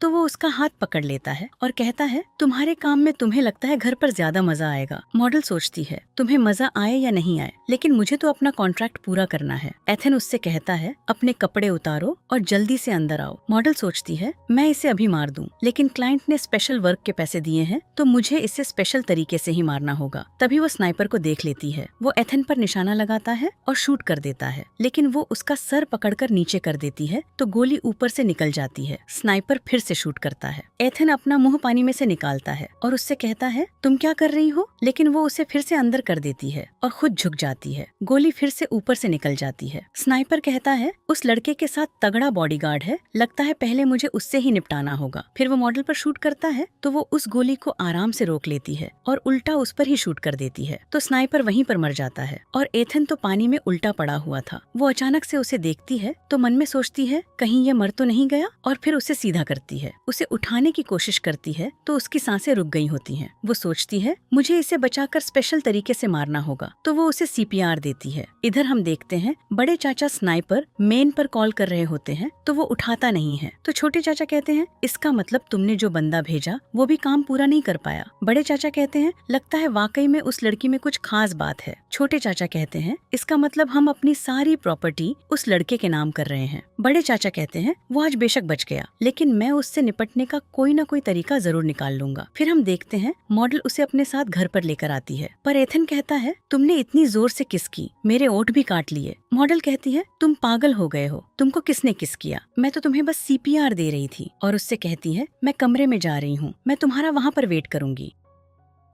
तो वो उसका हाथ पकड़ लेता है और कहता है तुम्हारे काम में तुम्हें लगता है घर पर ज्यादा मजा आएगा। मॉडल सोचती है तुम्हें मजा आए या नहीं आए, लेकिन मुझे तो अपना कॉन्ट्रैक्ट पूरा करना है। एथन उससे कहता है अपने कपड़े उतारो और जल्दी से अंदर आओ। मॉडल सोचती है मैं इसे अभी मार दूं, लेकिन क्लाइंट ने स्पेशल वर्क के पैसे दिए हैं तो मुझे इसे स्पेशल तरीके से ही मारना होगा। तभी वो स्नाइपर को देख लेती है। वो एथन पर निशाना लगाता है और शूट कर देता है, लेकिन वो उसका सर पकड़कर नीचे कर देती है तो गोली ऊपर से निकल जाती है। स्नाइपर फिर से शूट करता है। एथन अपना मुंह पानी में से निकालता है और उससे कहता है तुम क्या कर रही हो, लेकिन वो उसे फिर से अंदर कर देती है और खुद झुक जाती है। गोली फिर से ऊपर से निकल जाती है। स्नाइपर कहता है उस लड़के के साथ तगड़ा बॉडीगार्ड है, लगता है पहले मुझे उससे ही निपटाना होगा। फिर वो मॉडल पर शूट करता है तो वो उस गोली को आराम से रोक लेती है और उल्टा उस पर ही शूट कर देती है, तो स्नाइपर वहीं पर मर जाता है और एथन तो पानी में उल्टा पड़ा हुआ था। वो अचानक से उसे देखती है तो मन में सोचती है कहीं ये मर तो नहीं गया, और फिर उसे सीधा करती है। उसे उठाने की कोशिश करती है तो उसकी सांसें रुक गई होती हैं। वो सोचती है मुझे इसे बचाकर स्पेशल तरीके से मारना होगा, तो वो उसे सीपीआर देती है। इधर हम देखते हैं बड़े चाचा स्नाइपर मेन पर कॉल कर रहे होते हैं तो वो उठाता नहीं है, तो छोटे चाचा कहते हैं इसका मतलब तुमने जो बंदा भेजा वो भी काम पूरा नहीं कर पाया। बड़े चाचा कहते हैं लगता है वाकई में उस लड़की में कुछ खास बात है। छोटे चाचा कहते हैं इसका मतलब हम अपनी सारी प्रॉपर्टी उस लड़के के नाम कर रहे हैं। बड़े चाचा कहते हैं वो आज बेशक बच गया, लेकिन मैं उससे निपटने का कोई ना कोई तरीका जरूर निकाल लूंगा। फिर हम देखते हैं मॉडल उसे अपने साथ घर पर लेकर आती है, पर एथन कहता है तुमने इतनी जोर से किस की, मेरे ओठ भी काट लिए। मॉडल कहती है तुम पागल हो गए हो, तुमको किसने किस किया, मैं तो तुम्हें बस सीपीआर दे रही थी। और उससे कहती है मैं कमरे में जा रही हूँ, मैं तुम्हारा वहाँ पर वेट करूंगी।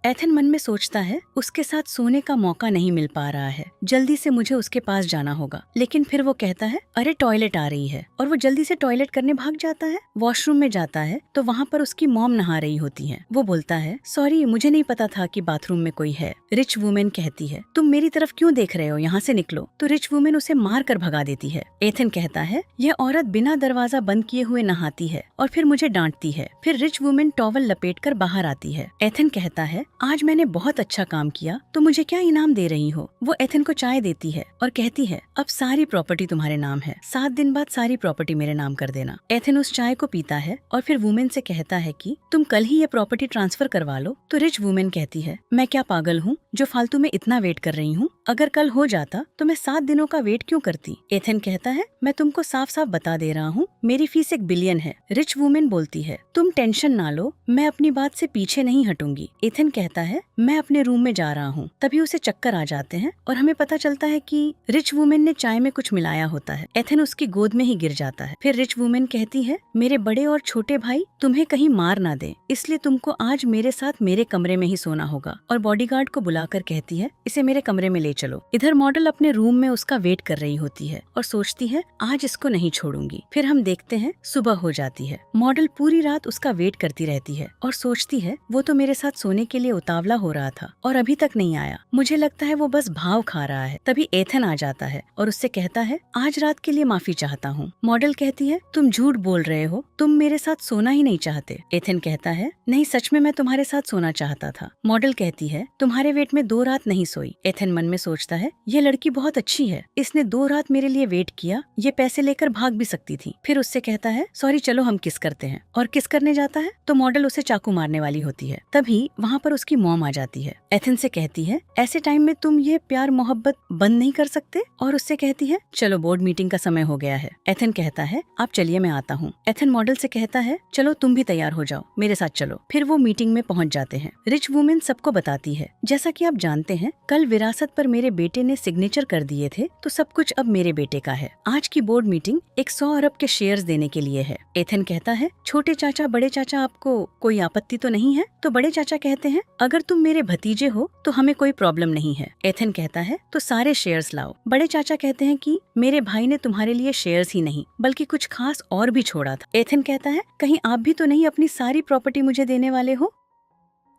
एथन मन में सोचता है उसके साथ सोने का मौका नहीं मिल पा रहा है, जल्दी से मुझे उसके पास जाना होगा। लेकिन फिर वो कहता है अरे टॉयलेट आ रही है, और वो जल्दी से टॉयलेट करने भाग जाता है। वॉशरूम में जाता है तो वहाँ पर उसकी मॉम नहा रही होती है। वो बोलता है सॉरी मुझे नहीं पता था कि बाथरूम में कोई है। रिच वुमेन कहती है तुम मेरी तरफ क्यों देख रहे हो, यहाँ से निकलो। तो रिच वुमेन उसे मार कर भगा देती है। एथन कहता है यह औरत बिना दरवाजा बंद किए हुए नहाती है और फिर मुझे डांटती है। फिर रिच वुमेन टॉवल लपेट कर बाहर आती है। एथन कहता है आज मैंने बहुत अच्छा काम किया तो मुझे क्या इनाम दे रही हो। वो एथन को चाय देती है और कहती है अब सारी प्रॉपर्टी तुम्हारे नाम है, 7 दिन बाद सारी प्रॉपर्टी मेरे नाम कर देना। एथन उस चाय को पीता है और फिर वुमेन से कहता है कि तुम कल ही ये प्रॉपर्टी ट्रांसफर करवा लो। तो रिच वुमेन कहती है मैं क्या पागल हूँ जो फालतू में इतना वेट कर रही हूँ, अगर कल हो जाता तो मैं 7 दिनों का वेट क्यों करती। एथन कहता है मैं तुमको साफ साफ बता दे रहा हूँ मेरी फीस 1 बिलियन है। रिच वुमेन बोलती है तुम टेंशन ना लो, मैं अपनी बात से पीछे नहीं हटूंगी। एथन कहता है मैं अपने रूम में जा रहा हूँ। तभी उसे चक्कर आ जाते हैं और हमें पता चलता है कि रिच वुमेन ने चाय में कुछ मिलाया होता है। एथन उसकी गोद में ही गिर जाता है। फिर रिच वुमेन कहती है मेरे बड़े और छोटे भाई तुम्हें कहीं मार ना दे, इसलिए तुमको आज मेरे साथ मेरे कमरे में ही सोना होगा। और बॉडीगार्ड को बुलाकर कहती है इसे मेरे कमरे में ले चलो। इधर मॉडल अपने रूम में उसका वेट कर रही होती है और सोचती है आज इसको नहीं छोड़ूंगी। फिर हम देखते हैं सुबह हो जाती है। मॉडल पूरी रात उसका वेट करती रहती है और सोचती है वो तो मेरे साथ सोने के लिए उतावला हो रहा था और अभी तक नहीं आया, मुझे लगता है वो बस भाव खा रहा है। तभी एथन आ जाता है और उससे कहता है आज रात के लिए माफी चाहता हूँ। मॉडल कहती है तुम झूठ बोल रहे हो, तुम मेरे साथ सोना ही नहीं चाहते। एथन कहता है नहीं सच में मैं तुम्हारे साथ सोना चाहता था। मॉडल कहती है तुम्हारे वेट में 2 रात नहीं सोई। एथन मन में सोचता है ये लड़की बहुत अच्छी है, इसने 2 रात मेरे लिए वेट किया, ये पैसे लेकर भाग भी सकती थी। फिर उससे कहता है सॉरी चलो हम किस करते हैं, और किस करने जाता है तो मॉडल उसे चाकू मारने वाली होती है। तभी वहाँ पर उसकी मॉम आ जाती है। एथन से कहती है ऐसे टाइम में तुम ये प्यार मोहब्बत बंद नहीं कर सकते, और उससे कहती है चलो बोर्ड मीटिंग का समय हो गया है। एथन कहता है आप चलिए मैं आता हूँ। एथन मॉडल से कहता है चलो तुम भी तैयार हो जाओ, मेरे साथ चलो। फिर वो मीटिंग में पहुँच जाते हैं। रिच वुमेन सबको बताती है जैसा कि आप जानते हैं कल विरासत पर मेरे बेटे ने सिग्नेचर कर दिए थे तो सब कुछ अब मेरे बेटे का है। आज की बोर्ड मीटिंग 100 अरब के शेयर्स देने के लिए है। एथन कहता है छोटे चाचा बड़े चाचा आपको कोई आपत्ति तो नहीं है। तो बड़े चाचा कहते हैं अगर तुम मेरे भतीजे हो तो हमें कोई प्रॉब्लम नहीं है। एथन कहता है तो सारे शेयर्स लाओ। बड़े चाचा कहते हैं कि मेरे भाई ने तुम्हारे लिए शेयर्स ही नहीं बल्कि कुछ खास और भी छोड़ा था। एथन कहता है कहीं आप भी तो नहीं अपनी सारी प्रॉपर्टी मुझे देने वाले हो।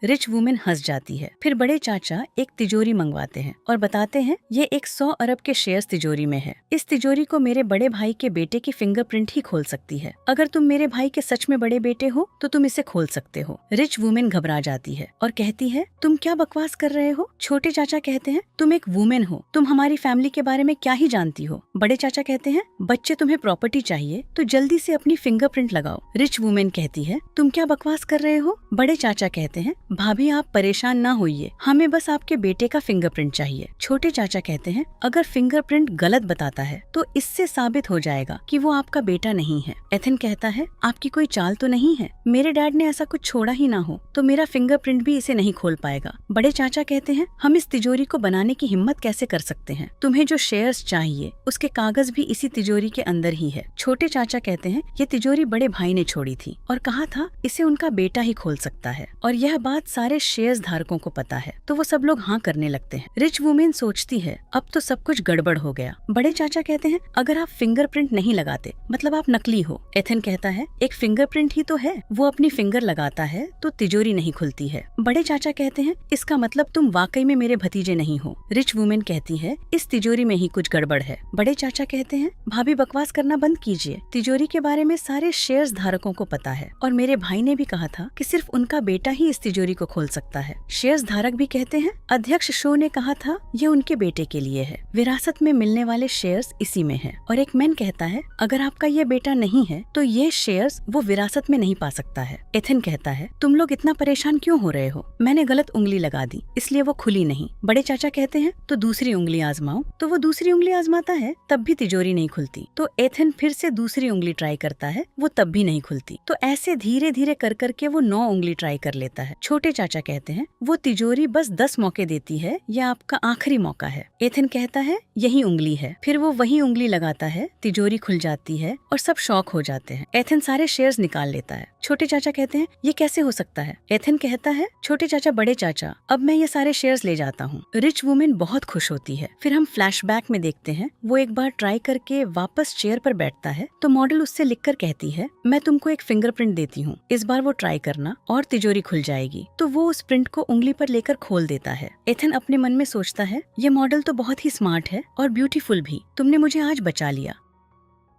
रिच वुमेन हंस जाती है। फिर बड़े चाचा एक तिजोरी मंगवाते हैं और बताते हैं ये एक 100 अरब के शेयर्स तिजोरी में है। इस तिजोरी को मेरे बड़े भाई के बेटे की फिंगरप्रिंट ही खोल सकती है। अगर तुम मेरे भाई के सच में बड़े बेटे हो तो तुम इसे खोल सकते हो। रिच वुमेन घबरा जाती है और कहती है तुम क्या बकवास कर रहे हो। छोटे चाचा कहते हैं तुम एक वुमेन हो, तुम हमारी फैमिली के बारे में क्या ही जानती हो। बड़े चाचा कहते हैं बच्चे तुम्हें प्रॉपर्टी चाहिए तो जल्दी से अपनी फिंगरप्रिंट लगाओ। रिच वुमेन कहती है तुम क्या बकवास कर रहे हो। बड़े चाचा कहते हैं भाभी आप परेशान ना होइए, हमें बस आपके बेटे का फिंगरप्रिंट चाहिए। छोटे चाचा कहते हैं अगर फिंगरप्रिंट गलत बताता है तो इससे साबित हो जाएगा कि वो आपका बेटा नहीं है। एथन कहता है आपकी कोई चाल तो नहीं है, मेरे डैड ने ऐसा कुछ छोड़ा ही ना हो तो मेरा फिंगरप्रिंट भी इसे नहीं खोल पाएगा। बड़े चाचा कहते हैं हम इस तिजोरी को बनाने की हिम्मत कैसे कर सकते हैं, तुम्हें जो शेयर्स चाहिए उसके कागज भी इसी तिजोरी के अंदर ही है। छोटे चाचा कहते हैं ये तिजोरी बड़े भाई ने छोड़ी थी और कहा था इसे उनका बेटा ही खोल सकता है और यह बात सारे शेयर्स धारकों को पता है, तो वो सब लोग हाँ करने लगते हैं। रिच वुमेन सोचती है अब तो सब कुछ गड़बड़ हो गया। बड़े चाचा कहते हैं अगर आप फिंगरप्रिंट नहीं लगाते मतलब आप नकली हो। एथन कहता है एक फिंगरप्रिंट ही तो है, वो अपनी फिंगर लगाता है तो तिजोरी नहीं खुलती है। बड़े चाचा कहते हैं इसका मतलब तुम वाकई में मेरे भतीजे नहीं हो। रिच वुमेन कहती है इस तिजोरी में ही कुछ गड़बड़ है। बड़े चाचा कहते हैं भाभी बकवास करना बंद कीजिए, तिजोरी के बारे में सारे शेयर्स धारकों को पता है और मेरे भाई ने भी कहा था कि सिर्फ उनका बेटा ही इस तिजोरी को खोल सकता है। शेयर्स धारक भी कहते हैं अध्यक्ष शो ने कहा था ये उनके बेटे के लिए है, विरासत में मिलने वाले शेयर्स इसी में है। और एक मैन कहता है अगर आपका ये बेटा नहीं है तो ये शेयर्स वो विरासत में नहीं पा सकता है। एथन कहता है तुम लोग इतना परेशान क्यों हो रहे हो, मैंने गलत उंगली लगा दी इसलिए वो खुली नहीं। बड़े चाचा कहते हैं तो दूसरी उंगली आजमाओ, तो वो दूसरी उंगली आजमाता है तब भी तिजोरी नहीं खुलती। तो एथन फिर से दूसरी उंगली ट्राई करता है, वो तब भी नहीं खुलती। तो ऐसे धीरे धीरे कर करके वो 9 उंगली ट्राई कर लेता है। छोटे चाचा कहते हैं वो तिजोरी बस 10 मौके देती है, यह आपका आखिरी मौका है। एथन कहता है यही उंगली है, फिर वो वही उंगली लगाता है, तिजोरी खुल जाती है और सब शॉक हो जाते हैं। एथन सारे शेयर्स निकाल लेता है। छोटे चाचा कहते हैं ये कैसे हो सकता है। एथन कहता है छोटे चाचा बड़े चाचा अब मैं ये सारे शेयर्स ले जाता हूँ। रिच वुमेन बहुत खुश होती है। फिर हम फ्लैशबैक में देखते हैं वो एक बार ट्राई करके वापस चेयर पर बैठता है तो मॉडल उससे लिखकर कहती है मैं तुमको एक फिंगरप्रिंट देती हूँ, इस बार वो ट्राई करना और तिजोरी खुल जाएगी। तो वो उस प्रिंट को उंगली पर लेकर खोल देता है। एथन अपने मन में सोचता है ये मॉडल तो बहुत ही स्मार्ट है और ब्यूटीफुल भी, तुमने मुझे आज बचा लिया।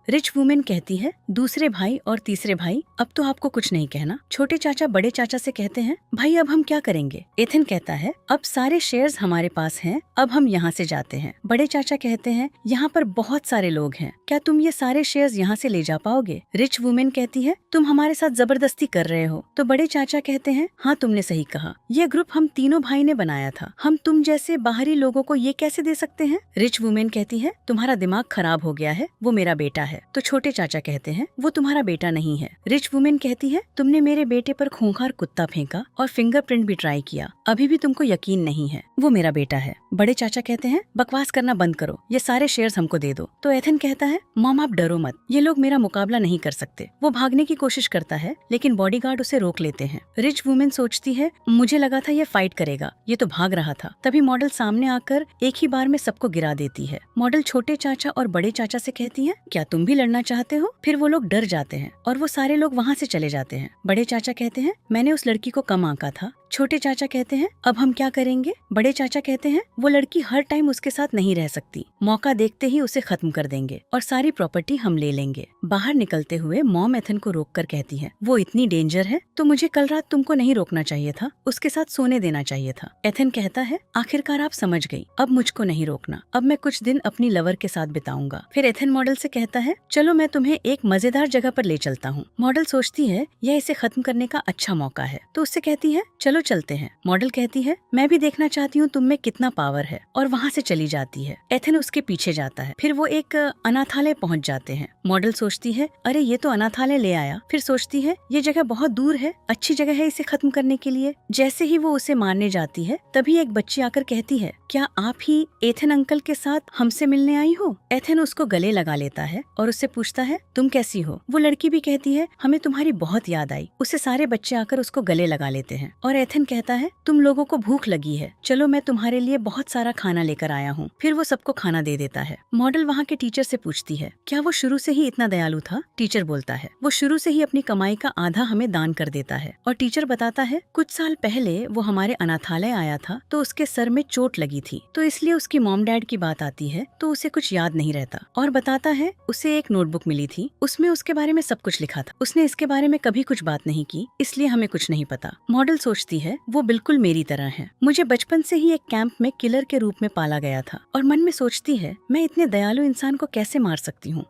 रिच वुमेन कहती है दूसरे भाई और तीसरे भाई अब तो आपको कुछ नहीं कहना। छोटे चाचा बड़े चाचा से कहते हैं भाई अब हम क्या करेंगे। एथन कहता है अब सारे शेयर्स हमारे पास हैं, अब हम यहाँ से जाते हैं। बड़े चाचा कहते हैं यहाँ पर बहुत सारे लोग हैं, क्या तुम ये सारे शेयर्स यहाँ से ले जा पाओगे। रिच वुमेन कहती है तुम हमारे साथ जबरदस्ती कर रहे हो। तो बड़े चाचा कहते हैं हाँ तुमने सही कहा, ये ग्रुप हम तीनों भाई ने बनाया था, हम तुम जैसे बाहरी लोगों को ये कैसे दे सकते हैं। रिच वुमेन कहती है तुम्हारा दिमाग खराब हो गया है, वो मेरा बेटा है। तो छोटे चाचा कहते हैं वो तुम्हारा बेटा नहीं है। रिच वुमेन कहती है तुमने मेरे बेटे पर खूंखार कुत्ता फेंका और फिंगरप्रिंट भी ट्राई किया, अभी भी तुमको यकीन नहीं है, वो मेरा बेटा है। बड़े चाचा कहते हैं बकवास करना बंद करो, ये सारे शेयर्स हमको दे दो। तो एथन कहता है मॉम आप डरो मत, ये लोग मेरा मुकाबला नहीं कर सकते। वो भागने की कोशिश करता है लेकिन बॉडीगार्ड उसे रोक लेते हैं। रिच वुमेन सोचती है मुझे लगा था ये फाइट करेगा, ये तो भाग रहा था। तभी मॉडल सामने आकर एक ही बार में सबको गिरा देती है। मॉडल छोटे चाचा और बड़े चाचा से कहती है क्या तुम भी लड़ना चाहते हो। फिर वो लोग डर जाते हैं और वो सारे लोग वहाँ से चले जाते हैं। बड़े चाचा कहते हैं मैंने उस लड़की को कम आंका था। छोटे चाचा कहते हैं अब हम क्या करेंगे। बड़े चाचा कहते हैं वो लड़की हर टाइम उसके साथ नहीं रह सकती, मौका देखते ही उसे खत्म कर देंगे और सारी प्रॉपर्टी हम ले लेंगे। बाहर निकलते हुए मॉम एथन को रोक कर कहती है वो इतनी डेंजर है तो मुझे कल रात तुमको नहीं रोकना चाहिए था, उसके साथ सोने देना चाहिए था। एथन कहता है आखिरकार आप समझ गई, अब मुझको नहीं रोकना, अब मैं कुछ दिन अपनी लवर के साथ बिताऊंगा। फिर एथन मॉडल से कहता है चलो मैं तुम्हें एक मजेदार जगह पर ले चलता हूँ। मॉडल सोचती है यह इसे खत्म करने का अच्छा मौका है तो उससे कहती है चलो चलते हैं। मॉडल कहती है मैं भी देखना चाहती हूँ तुम में कितना पावर है और वहाँ से चली जाती है। एथन उसके पीछे जाता है। फिर वो एक अनाथालय पहुँच जाते हैं। मॉडल सोचती है अरे ये तो अनाथालय ले आया। फिर सोचती है ये जगह बहुत दूर है, अच्छी जगह है इसे खत्म करने के लिए। जैसे ही वो उसे मारने जाती है तभी एक बच्ची आकर कहती है क्या आप ही एथन अंकल के साथ हमसे मिलने आई हो। एथन उसको गले लगा लेता है और उससे पूछता है तुम कैसी हो। वो लड़की भी कहती है हमें तुम्हारी बहुत याद आई। उसे सारे बच्चे आकर उसको गले लगा लेते हैं और एथन कहता है तुम लोगों को भूख लगी है, चलो मैं तुम्हारे लिए बहुत सारा खाना लेकर आया हूँ। फिर वो सबको खाना दे देता है। मॉडल वहाँ के टीचर से पूछती है क्या वो शुरू से ही इतना दयालु था? टीचर बोलता है वो शुरू से ही अपनी कमाई का आधा हमें दान कर देता है। और टीचर बताता है कुछ साल पहले वो हमारे अनाथालय आया था तो उसके सर में चोट लगी थी, तो इसलिए उसकी मॉम डैड की बात आती है तो उसे कुछ याद नहीं रहता। और बताता है उसे एक नोटबुक मिली थी, उसमें उसके बारे में सब कुछ लिखा था। उसने इसके बारे में कभी कुछ बात नहीं की, इसलिए हमें कुछ नहीं पता। मॉडल सोचती है वो बिल्कुल मेरी तरह है, मुझे बचपन से ही एक कैंप में किलर के रूप में पाला गया था। और मन में सोचती है मैं इतने दयालु इंसान को कैसे मार सकती हूँ।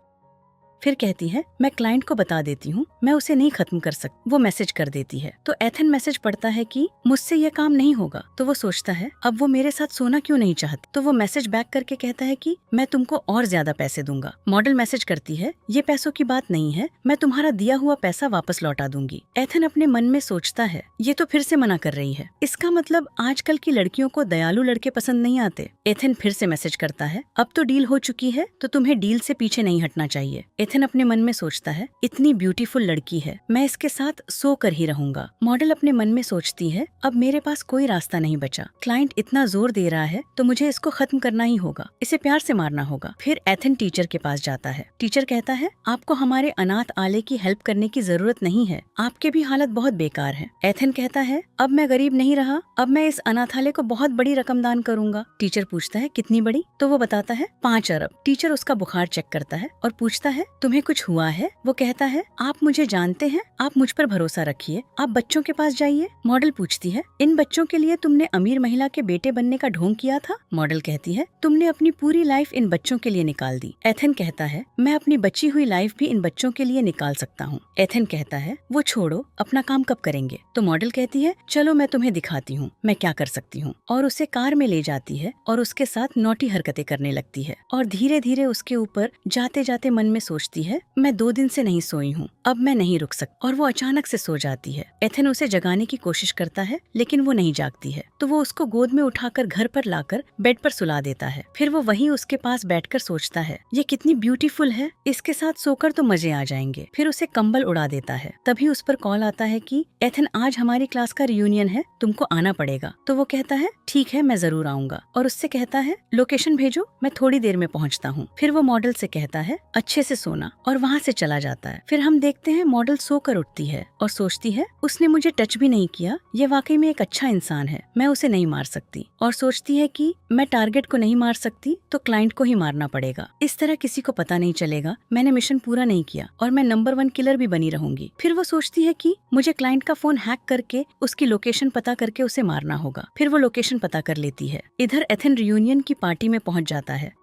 फिर कहती है मैं क्लाइंट को बता देती हूँ, मैं उसे नहीं खत्म कर सकती। वो मैसेज कर देती है तो एथन मैसेज पढ़ता है कि मुझसे यह काम नहीं होगा। तो वो सोचता है अब वो मेरे साथ सोना क्यों नहीं चाहती। तो वो मैसेज बैक करके कहता है कि मैं तुमको और ज्यादा पैसे दूंगा। मॉडल मैसेज करती है ये पैसों की बात नहीं है, मैं तुम्हारा दिया हुआ पैसा वापस लौटा दूंगी। एथन अपने मन में सोचता है ये तो फिर से मना कर रही है, इसका मतलब आजकल की लड़कियों को दयालु लड़के पसंद नहीं आते। एथन फिर से मैसेज करता है अब तो डील हो चुकी है तो तुम्हें डील से पीछे नहीं हटना चाहिए। एथन अपने मन में सोचता है इतनी ब्यूटीफुल लड़की है, मैं इसके साथ सो कर ही रहूंगा। मॉडल अपने मन में सोचती है अब मेरे पास कोई रास्ता नहीं बचा, क्लाइंट इतना जोर दे रहा है तो मुझे इसको खत्म करना ही होगा, इसे प्यार से मारना होगा। फिर एथन टीचर के पास जाता है। टीचर कहता है आपको हमारे अनाथ आले की हेल्प करने की जरूरत नहीं है, आपके भी हालत बहुत बेकार है। एथन कहता है अब मैं गरीब नहीं रहा, अब मैं इस अनाथालय को बहुत बड़ी रकम दान करूंगा। टीचर पूछता है कितनी बड़ी? तो वो बताता है 5 अरब। टीचर उसका बुखार चेक करता है और पूछता है तुम्हें कुछ हुआ है? वो कहता है आप मुझे जानते हैं, आप मुझ पर भरोसा रखिए, आप बच्चों के पास जाइए। मॉडल पूछती है इन बच्चों के लिए तुमने अमीर महिला के बेटे बनने का ढोंग किया था? मॉडल कहती है तुमने अपनी पूरी लाइफ इन बच्चों के लिए निकाल दी। एथन कहता है मैं अपनी बची हुई लाइफ भी इन बच्चों के लिए निकाल सकता हूँ। एथन कहता है वो छोड़ो, अपना काम कब करेंगे? तो मॉडल कहती है चलो मैं तुम्हें दिखाती हूँ मैं क्या कर सकती हूँ। और उसे कार में ले जाती है और उसके साथ नौटी हरकतें करने लगती है। और धीरे धीरे उसके ऊपर जाते जाते मन में सोचती है मैं 2 दिन से नहीं सोई हूँ, अब मैं नहीं रुक सकती। और वो अचानक से सो जाती है। एथन उसे जगाने की कोशिश करता है लेकिन वो नहीं जागती है, तो वो उसको गोद में उठाकर घर पर लाकर बेड पर सुला देता है। फिर वो वहीं उसके पास बैठकर सोचता है ये कितनी ब्यूटीफुल है, इसके साथ सोकर तो मजे आ जाएंगे। फिर उसे कंबल उड़ा देता है। तभी उस पर कॉल आता है कि एथन आज हमारी क्लास का रियूनियन है, तुमको आना पड़ेगा। तो वो कहता है ठीक है मैं जरूर आऊंगा। और उससे कहता है लोकेशन भेजो, मैं थोड़ी देर में पहुँचता हूँ। फिर वो मॉडल से कहता है अच्छे से सोना और वहाँ से चला जाता है। फिर हम देखते हैं मॉडल सोकर उठती है और सोचती है उसने मुझे टच भी नहीं किया, ये वाकई में एक अच्छा इंसान है, मैं उसे नहीं मार सकती। और सोचती है कि मैं टारगेट को नहीं मार सकती तो क्लाइंट को ही मारना पड़ेगा, इस तरह किसी को पता नहीं चलेगा मैंने मिशन पूरा नहीं किया और मैं नंबर 1 किलर भी बनी रहूंगी। फिर वो सोचती है कि मुझे क्लाइंट का फोन हैक करके उसकी लोकेशन पता करके उसे मारना होगा। फिर वो लोकेशन पता कर लेती है। इधर एथन रियूनियन की पार्टी में पहुंच जाता है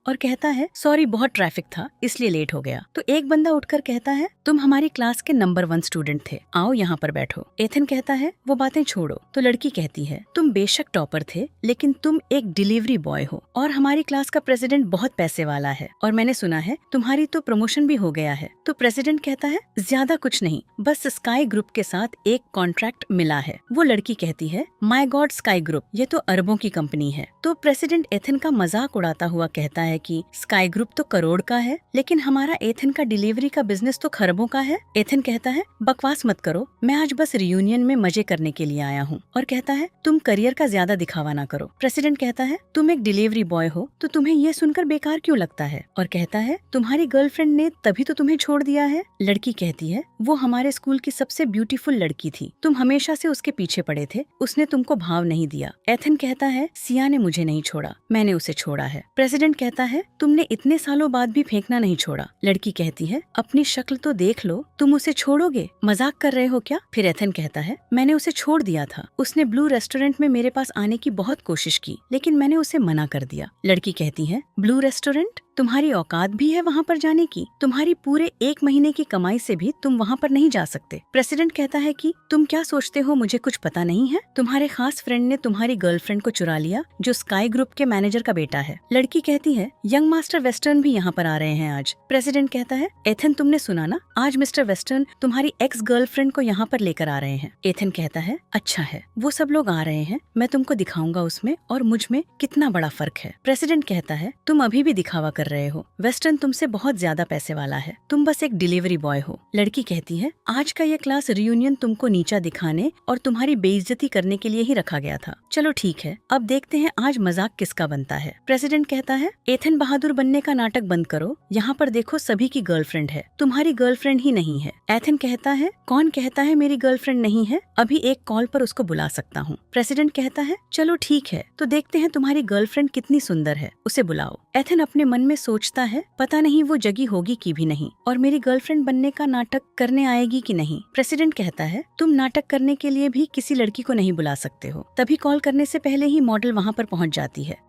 और कहता है सॉरी बहुत ट्रैफिक था इसलिए लेट हो गया। तो एक बंदा उठकर कहता है तुम हमारी क्लास के नंबर 1 स्टूडेंट थे, आओ यहाँ पर बैठो। एथन कहता है वो बातें छोड़ो। तो लड़की कहती है तुम बेशक टॉपर थे लेकिन तुम एक डिलीवरी बॉय हो और हमारी क्लास का प्रेसिडेंट बहुत पैसे वाला है और मैंने सुना है तुम्हारी तो प्रमोशन भी हो गया है। तो प्रेसिडेंट कहता है ज्यादा कुछ नहीं, बस स्काई ग्रुप के साथ एक कॉन्ट्रैक्ट मिला है। वो लड़की कहती है माय गॉड स्काई ग्रुप, ये तो अरबों की कंपनी है। तो प्रेसिडेंट एथन का मजाक उड़ाता हुआ कहता है कि स्काई ग्रुप तो करोड़ का है लेकिन हमारा एथन का डिलीवरी का बिजनेस तो खरबों का है। एथन कहता है बकवास मत करो, मैं आज बस रियूनियन में मजे करने के लिए आया हूँ। और कहता है तुम करियर का ज्यादा दिखावा ना करो। प्रेसिडेंट कहता है तुम एक डिलीवरी बॉय हो तो तुम्हें ये सुनकर बेकार क्यों लगता है? और कहता है तुम्हारी गर्लफ्रेंड ने तभी तो तुम्हें छोड़ दिया है। लड़की कहती है वो हमारे स्कूल की सबसे ब्यूटीफुल लड़की थी, तुम हमेशा से उसके पीछे पड़े थे, उसने तुमको भाव नहीं दिया। एथन कहता है सिया ने मुझे नहीं छोड़ा, मैंने उसे छोड़ा है। प्रेसिडेंट कहता है तुमने इतने सालों बाद भी फेंकना नहीं छोड़ा। लड़की कहती है अपनी शक्ल तो देख लो, तुम उसे छोड़ोगे? मजाक कर रहे हो क्या? फिर एथन कहता है मैंने उसे छोड़ दिया था, उसने ब्लू रेस्टोरेंट में मेरे पास आने की बहुत कोशिश की लेकिन मैंने उसे मना कर दिया। लड़की कहती है ब्लू रेस्टोरेंट, तुम्हारी औकात भी है वहाँ पर जाने की? तुम्हारी पूरे 1 महीने की कमाई से भी तुम वहाँ पर नहीं जा सकते। प्रेसिडेंट कहता है कि तुम क्या सोचते हो मुझे कुछ पता नहीं है? तुम्हारे खास फ्रेंड ने तुम्हारी गर्लफ्रेंड को चुरा लिया जो स्काई ग्रुप के मैनेजर का बेटा है। लड़की कहती है यंग मास्टर वेस्टर्न भी यहाँ पर आ रहे हैं आज। प्रेसिडेंट कहता है एथन तुमने सुना ना, आज मिस्टर वेस्टर्न तुम्हारी एक्स गर्लफ्रेंड को यहाँ पर लेकर आ रहे हैं। एथन कहता है अच्छा है, वो सब लोग आ रहे हैं, मैं तुमको दिखाऊंगा उसमें और मुझ में कितना बड़ा फर्क है। प्रेसिडेंट कहता है तुम अभी भी दिखावा कर कर रहे हो? वेस्टर्न तुमसे बहुत ज्यादा पैसे वाला है, तुम बस एक डिलीवरी बॉय हो। लड़की कहती है, आज का ये क्लास रियूनियन तुमको नीचा दिखाने और तुम्हारी बेइज्जती करने के लिए ही रखा गया था। चलो ठीक है, अब देखते हैं आज मजाक किसका बनता है। प्रेसिडेंट कहता है, एथन बहादुर बनने का नाटक बंद करो, यहाँ पर देखो सभी की गर्लफ्रेंड है, तुम्हारी गर्लफ्रेंड ही नहीं है। एथन कहता है, कौन कहता है मेरी गर्लफ्रेंड नहीं है? अभी एक कॉल पर उसको बुला सकता हूँ। प्रेसिडेंट कहता है, चलो ठीक है, तो देखते हैं तुम्हारी गर्लफ्रेंड कितनी सुंदर है, उसे बुलाओ। एथन अपने मन में सोचता है, पता नहीं वो जगी होगी कि भी नहीं, और मेरी गर्लफ्रेंड बनने का नाटक करने आएगी कि नहीं। प्रेसिडेंट कहता है, तुम नाटक करने के लिए भी किसी लड़की को नहीं बुला सकते हो। तभी कॉल करने से पहले ही मॉडल वहाँ पर पहुँच जाती है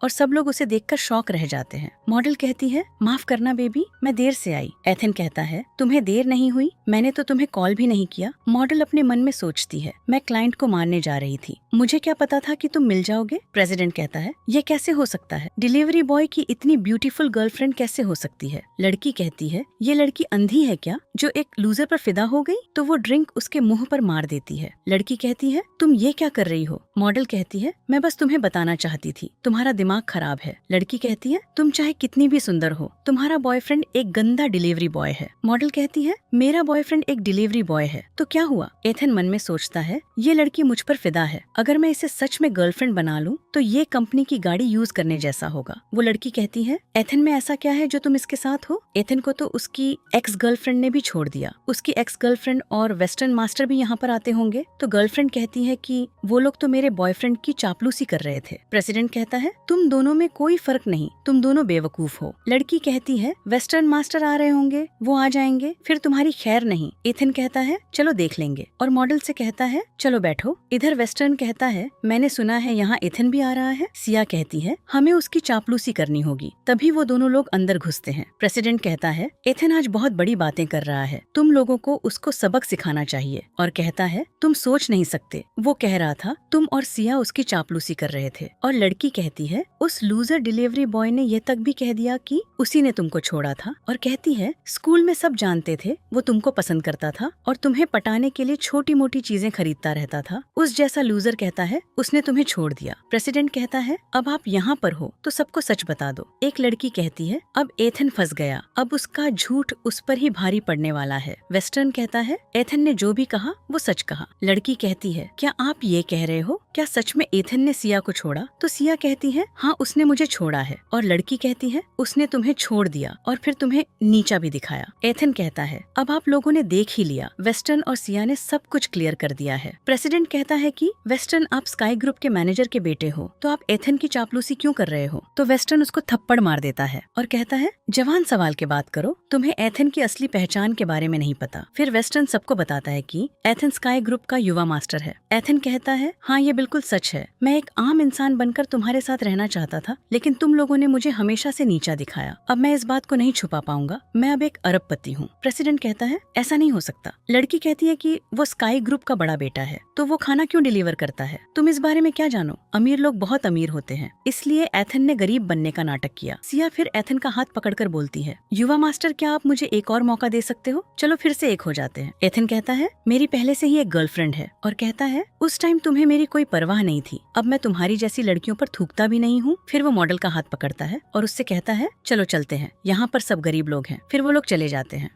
और सब लोग उसे देखकर शॉक रह जाते हैं। मॉडल कहती है, माफ करना बेबी, मैं देर से आई। एथन कहता है, तुम्हें देर नहीं हुई, मैंने तो तुम्हें कॉल भी नहीं किया। मॉडल अपने मन में सोचती है, मैं क्लाइंट को मारने जा रही थी, मुझे क्या पता था कि तुम मिल जाओगे। प्रेसिडेंट कहता है, ये कैसे हो सकता है? डिलीवरी बॉय की इतनी ब्यूटीफुल गर्लफ्रेंड कैसे हो सकती है? लड़की कहती है, ये लड़की अंधी है क्या, जो एक लूजर पर फिदा हो गई? तो वो ड्रिंक उसके मुंह पर मार देती है। लड़की कहती है, तुम ये क्या कर रही हो? मॉडल कहती है, मैं बस तुम्हें बताना चाहती थी, तुम्हारा दिमाग खराब है। लड़की कहती है, तुम चाहे कितनी भी सुंदर हो, तुम्हारा बॉयफ्रेंड एक गंदा डिलीवरी बॉय है। मॉडल कहती है, मेरा बॉयफ्रेंड एक डिलीवरी बॉय है तो क्या हुआ? एथन मन में सोचता है, ये लड़की मुझ पर फिदा है, अगर मैं इसे सच में गर्लफ्रेंड बना लूं तो ये कंपनी की गाड़ी यूज करने जैसा होगा। वो लड़की कहती है, एथन में ऐसा क्या है जो तुम इसके साथ हो? एथन को तो उसकी एक्स गर्लफ्रेंड ने भी छोड़ दिया, उसकी एक्स गर्लफ्रेंड और वेस्टर्न मास्टर भी यहाँ पर आते होंगे। तो गर्लफ्रेंड कहती है कि वो लोग तो मेरे बॉयफ्रेंड की चापलूसी कर रहे थे। प्रेसिडेंट कहता है, तुम दोनों में कोई फर्क नहीं, तुम दोनों बेवकूफ हो। लड़की कहती है, वेस्टर्न मास्टर आ रहे होंगे, वो आ जाएंगे, फिर तुम्हारी खैर नहीं। एथन कहता है, चलो देख लेंगे, और मॉडल से कहता है, चलो बैठो। इधर वेस्टर्न कहता है, मैंने सुना है यहाँ एथन भी आ रहा है। सिया कहती है, हमें उसकी चापलूसी करनी होगी। तभी वो दोनों लोग अंदर घुसते हैं। प्रेसिडेंट कहता है, एथन आज बहुत बड़ी बातें कर रहा है, तुम लोगों को उसको सबक सिखाना चाहिए। और कहता है, तुम सोच नहीं सकते, वो कह रहा था तुम और सिया उसकी चापलूसी कर रहे थे। और लड़की कहती है, उस लूजर डिलीवरी बॉय ने ये तक भी कह दिया कि उसी ने तुमको छोड़ा था। और कहती है, स्कूल में सब जानते थे वो तुमको पसंद करता था और तुम्हें पटाने के लिए छोटी मोटी चीजें खरीदता रहता था। उस जैसा लूजर कहता है उसने तुम्हें छोड़ दिया। प्रेसिडेंट कहता है, अब आप यहाँ पर हो तो सबको सच बता दो। एक लड़की कहती है, अब एथन फंस गया, अब उसका झूठ उस पर ही भारी पड़ने वाला है। वेस्टर्न कहता है, एथन ने जो भी कहा वो सच कहा। लड़की कहती है, क्या आप ये कह रहे हो, क्या सच में एथन ने सिया को छोड़ा? तो सिया कहती है, हाँ उसने मुझे छोड़ा है। और लड़की कहती है, उसने तुम्हें छोड़ दिया और फिर तुम्हें नीचा भी दिखाया। एथन कहता है, अब आप लोगों ने देख ही लिया, वेस्टर्न और सिया ने सब कुछ क्लियर कर दिया है। प्रेसिडेंट कहता है कि वेस्टर्न, आप स्काई ग्रुप के मैनेजर के बेटे हो तो आप एथन की चापलूसी क्यों कर रहे हो? तो वेस्टर्न उसको थप्पड़ मार देता है और कहता है, जवान सवाल के बात करो, तुम्हें एथन की असली पहचान के बारे में नहीं पता। फिर वेस्टर्न सबको बताता है कि एथन स्काई ग्रुप का युवा मास्टर है। एथन कहता है, हाँ ये बिल्कुल सच है, मैं एक आम इंसान बनकर तुम्हारे साथ रहना चाहता था, लेकिन तुम लोगों ने मुझे हमेशा से नीचा दिखाया। अब मैं इस बात को नहीं छुपा पाऊंगा, मैं अब एक अरबपति हूँ। प्रेसिडेंट कहता है, ऐसा नहीं हो सकता। लड़की कहती है कि वो स्काई ग्रुप का बड़ा बेटा है तो वो खाना क्यों डिलीवर करता है, तुम इस बारे में क्या जानो? अमीर लोग बहुत अमीर होते हैं, इसलिए एथन ने गरीब बनने का नाटक किया। सिया फिर एथन का हाथ पकड़कर बोलती है, युवा मास्टर, क्या आप मुझे एक और मौका दे सकते हो? चलो फिर से एक हो जाते हैं। एथन कहता है, मेरी पहले से ही एक गर्लफ्रेंड है। और कहता है, उस टाइम तुम्हें मेरी कोई परवाह नहीं थी, अब मैं तुम्हारी जैसी लड़कियों पर थूकता भी नहीं हूँ। फिर वो मॉडल का हाथ पकड़ता है और उससे कहता है, चलो चलते हैं, यहाँ पर सब गरीब लोग हैं। फिर वो लोग चले जाते हैं।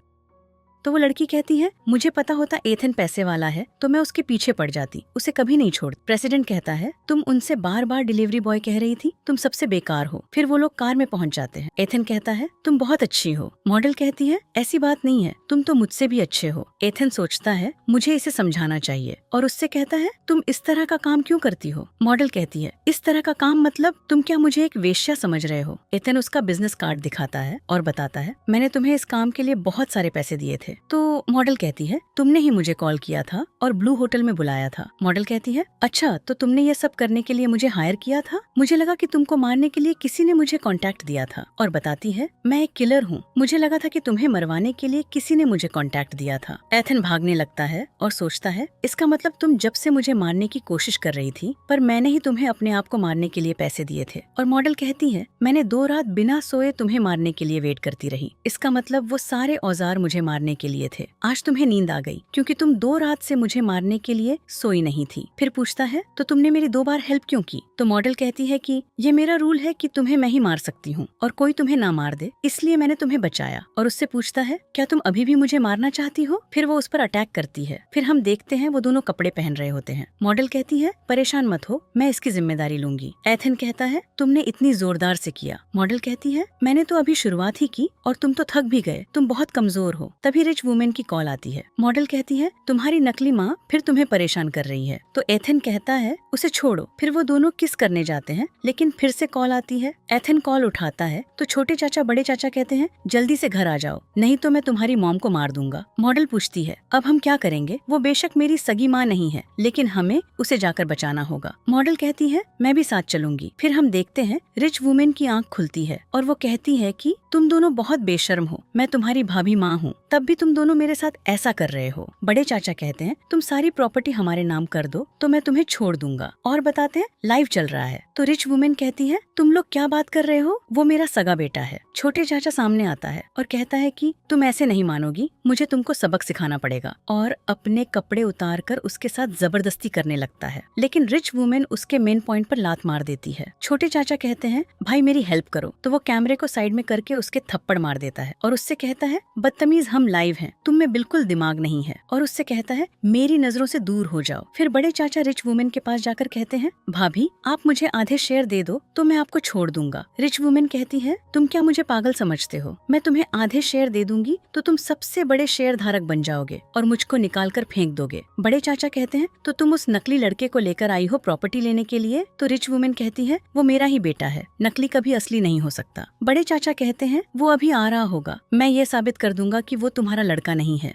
तो वो लड़की कहती है, मुझे पता होता एथन पैसे वाला है तो मैं उसके पीछे पड़ जाती, उसे कभी नहीं छोड़। प्रेसिडेंट कहता है, तुम उनसे बार बार डिलीवरी बॉय कह रही थी, तुम सबसे बेकार हो। फिर वो लोग कार में पहुंच जाते हैं। एथन कहता है, तुम बहुत अच्छी हो। मॉडल कहती है, ऐसी बात नहीं है, तुम तो मुझसे भी अच्छे हो। एथन सोचता है, मुझे इसे समझाना चाहिए, और उससे कहता है, तुम इस तरह का काम क्यों करती हो? मॉडल कहती है, इस तरह का काम मतलब तुम क्या मुझे एक वेश्या समझ रहे हो? एथन उसका बिजनेस कार्ड दिखाता है और बताता है, मैंने तुम्हें इस काम के लिए बहुत सारे पैसे दिए थे। तो मॉडल कहती है, तुमने ही मुझे कॉल किया था और ब्लू होटल में बुलाया था। मॉडल कहती है, अच्छा तो तुमने ये सब करने के लिए मुझे हायर किया था? मुझे लगा कि तुमको मारने के लिए किसी ने मुझे कांटेक्ट दिया था। और बताती है, मैं एक किलर हूँ, मुझे लगा था कि तुम्हें मरवाने के लिए किसी ने मुझे कांटेक्ट दिया था। एथन भागने लगता है और सोचता है, इसका मतलब तुम जब से मुझे मारने की कोशिश कर रही थी, पर मैंने ही तुम्हें अपने आप को मारने के लिए पैसे दिए थे। और मॉडल कहती है, मैंने 2 रात बिना सोए तुम्हें मारने के लिए वेट करती रही, इसका मतलब वो सारे औजार मुझे मारने के लिए थे। आज तुम्हें नींद आ गई क्योंकि तुम 2 रात से मुझे मारने के लिए सोई नहीं थी। फिर पूछता है तो तुमने मेरी 2 बार हेल्प क्यों की? तो मॉडल कहती है कि ये मेरा रूल है कि तुम्हें मैं ही मार सकती हूँ और कोई तुम्हें ना मार दे, इसलिए मैंने तुम्हें बचाया। और उससे पूछता है क्या तुम अभी भी मुझे मारना चाहती हो? फिर वो उस पर अटैक करती है। फिर हम देखते हैं वो दोनों कपड़े पहन रहे होते हैं। मॉडल कहती है परेशान मत हो, मैं इसकी जिम्मेदारी लूंगी। एथन कहता है तुमने इतनी जोरदार से किया। मॉडल कहती है मैंने तो अभी शुरुआत ही की और तुम तो थक भी गए, तुम बहुत कमजोर हो। तभी रिच वुमेन की कॉल आती है। मॉडल कहती है तुम्हारी नकली माँ फिर तुम्हें परेशान कर रही है। तो एथन कहता है उसे छोड़ो। फिर वो दोनों किस करने जाते हैं, लेकिन फिर से कॉल आती है। एथन कॉल उठाता है तो छोटे चाचा बड़े चाचा कहते हैं जल्दी से घर आ जाओ, नहीं तो मैं तुम्हारी मॉम को मार दूंगा। मॉडल पूछती है अब हम क्या करेंगे? वो बेशक मेरी सगी माँ नहीं है, लेकिन हमें उसे जाकर बचाना होगा। मॉडल कहती है मैं भी साथ चलूंगी। फिर हम देखते हैं रिच वुमेन की आंख खुलती है और वो कहती है कि तुम दोनों बहुत बेशर्म हो, मैं तुम्हारी भाभी माँ हूँ, तब भी तुम दोनों मेरे साथ ऐसा कर रहे हो। बड़े चाचा कहते हैं तुम सारी प्रॉपर्टी हमारे नाम कर दो तो मैं तुम्हें छोड़ दूंगा। और बताते हैं लाइव चल रहा है। तो रिच वुमेन कहती है तुम लोग क्या बात कर रहे हो, वो मेरा सगा बेटा है। छोटे चाचा सामने आता है और कहता है कि तुम ऐसे नहीं मानोगी, मुझे तुमको सबक सिखाना पड़ेगा। और अपने कपड़े उतार कर उसके साथ जबरदस्ती करने लगता है, लेकिन रिच वुमेन उसके मेन पॉइंट पर लात मार देती है। छोटे चाचा कहते हैं भाई मेरी हेल्प करो। तो वो कैमरे को साइड में करके उसके थप्पड़ मार देता है और उससे कहता है बदतमीज, हम लाइव हैं, तुम में बिल्कुल दिमाग नहीं है। और उससे कहता है मेरी नजरों से दूर हो जाओ। फिर बड़े चाचा रिच वुमेन के पास जाकर कहते हैं भाभी आप मुझे आधे शेयर दे दो तो मैं आपको छोड़ दूंगा। रिच वुमेन कहती है तुम क्या मुझे पागल समझते हो, मैं तुम्हें आधे शेयर दे दूंगी तो तुम सबसे बड़े शेयर धारक बन जाओगे और मुझको निकाल कर फेंक दोगे। बड़े चाचा कहते हैं तो तुम उस नकली लड़के को लेकर आई हो प्रॉपर्टी लेने के लिए? तो रिच वुमेन कहती है वो मेरा ही बेटा है, नकली कभी असली नहीं हो सकता। बड़े चाचा कहते हैं वो अभी आ रहा होगा, मैं ये साबित कर दूंगा कि वो तुम्हारा लड़का नहीं है।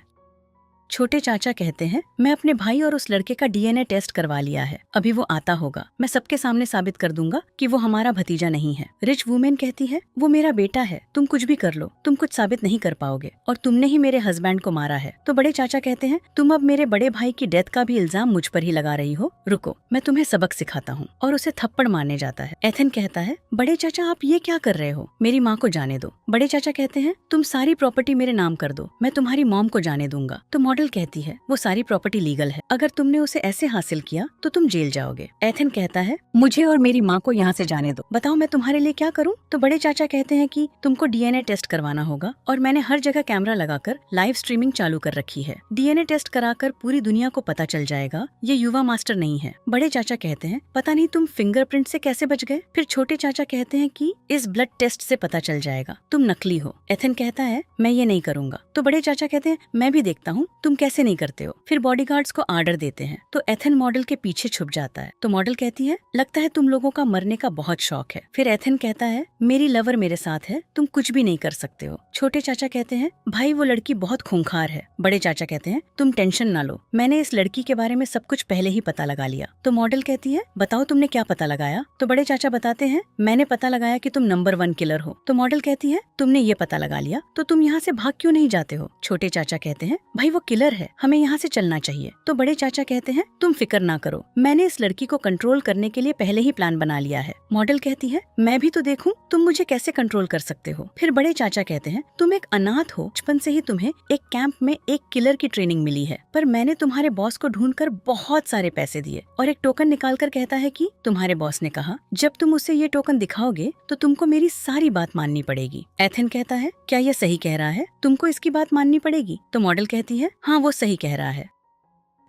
छोटे चाचा कहते हैं मैं अपने भाई और उस लड़के का डीएनए टेस्ट करवा लिया है, अभी वो आता होगा, मैं सबके सामने साबित कर दूंगा कि वो हमारा भतीजा नहीं है। रिच वुमेन कहती है वो मेरा बेटा है, तुम कुछ भी कर लो, तुम कुछ साबित नहीं कर पाओगे और तुमने ही मेरे हस्बैंड को मारा है। तो बड़े चाचा कहते हैं तुम अब मेरे बड़े भाई की डेथ का भी इल्जाम मुझ पर ही लगा रही हो, रुको मैं तुम्हें सबक सिखाता हूँ। और उसे थप्पड़ मारने जाता है। एथन कहता है बड़े चाचा आप ये क्या कर रहे हो, मेरी माँ को जाने दो। बड़े चाचा कहते हैं तुम सारी प्रॉपर्टी मेरे नाम कर दो, मैं तुम्हारी मॉम को जाने दूंगा। तो मॉडल कहती है वो सारी प्रॉपर्टी लीगल है, अगर तुमने उसे ऐसे हासिल किया तो तुम जेल जाओगे। एथन कहता है मुझे और मेरी माँ को यहाँ से जाने दो, बताओ मैं तुम्हारे लिए क्या करूँ? तो बड़े चाचा कहते हैं कि तुमको डीएनए टेस्ट करवाना होगा और मैंने हर जगह कैमरा लगाकर लाइव स्ट्रीमिंग चालू कर रखी है, डीएनए टेस्ट कराकर पूरी दुनिया को पता चल जाएगा ये युवा मास्टर नहीं है। बड़े चाचा कहते हैं पता नहीं तुम फिंगरप्रिंट से कैसे बच गए? फिर छोटे चाचा कहते हैं कि इस ब्लड टेस्ट से पता चल जाएगा तुम नकली हो। एथन कहता है मैं ये नहीं करूंगा। तो बड़े चाचा कहते हैं मैं भी देखता हूँ तुम कैसे नहीं करते हो। फिर बॉडीगार्ड्स को ऑर्डर देते हैं तो एथन मॉडल के पीछे छुप जाता है। तो मॉडल कहती है लगता है तुम लोगों का मरने का बहुत शौक है। फिर एथन कहता है मेरी लवर मेरे साथ है, तुम कुछ भी नहीं कर सकते हो। छोटे चाचा कहते हैं भाई वो लड़की बहुत खूंखार है। बड़े चाचा कहते हैं तुम टेंशन ना लो, मैंने इस लड़की के बारे में सब कुछ पहले ही पता लगा लिया। तो मॉडल कहती है बताओ तुमने क्या पता लगाया? तो बड़े चाचा बताते हैं मैंने पता लगाया कि तुम नंबर 1 किलर हो। तो मॉडल कहती है तुमने ये पता लगा लिया तो तुम यहाँ से भाग क्यों नहीं जाते हो? छोटे चाचा कहते हैं भाई वो किलर है, हमें यहाँ से चलना चाहिए। तो बड़े चाचा कहते हैं तुम फिक्र ना करो, मैंने इस लड़की को कंट्रोल करने के लिए पहले ही प्लान बना लिया है। मॉडल कहती है मैं भी तो देखूं तुम मुझे कैसे कंट्रोल कर सकते हो। फिर बड़े चाचा कहते हैं तुम एक अनाथ हो, बचपन से ही तुम्हें एक कैंप में एक किलर की ट्रेनिंग मिली है, पर मैंने तुम्हारे बॉस को ढूंढकर बहुत सारे पैसे दिए। और एक टोकन निकाल कर कहता है कि तुम्हारे बॉस ने कहा जब तुम उसे ये टोकन दिखाओगे तो तुमको मेरी सारी बात माननी पड़ेगी। एथन कहता है क्या ये सही कह रहा है, तुमको इसकी बात माननी पड़ेगी? तो मॉडल कहती है हाँ वो सही कह रहा है,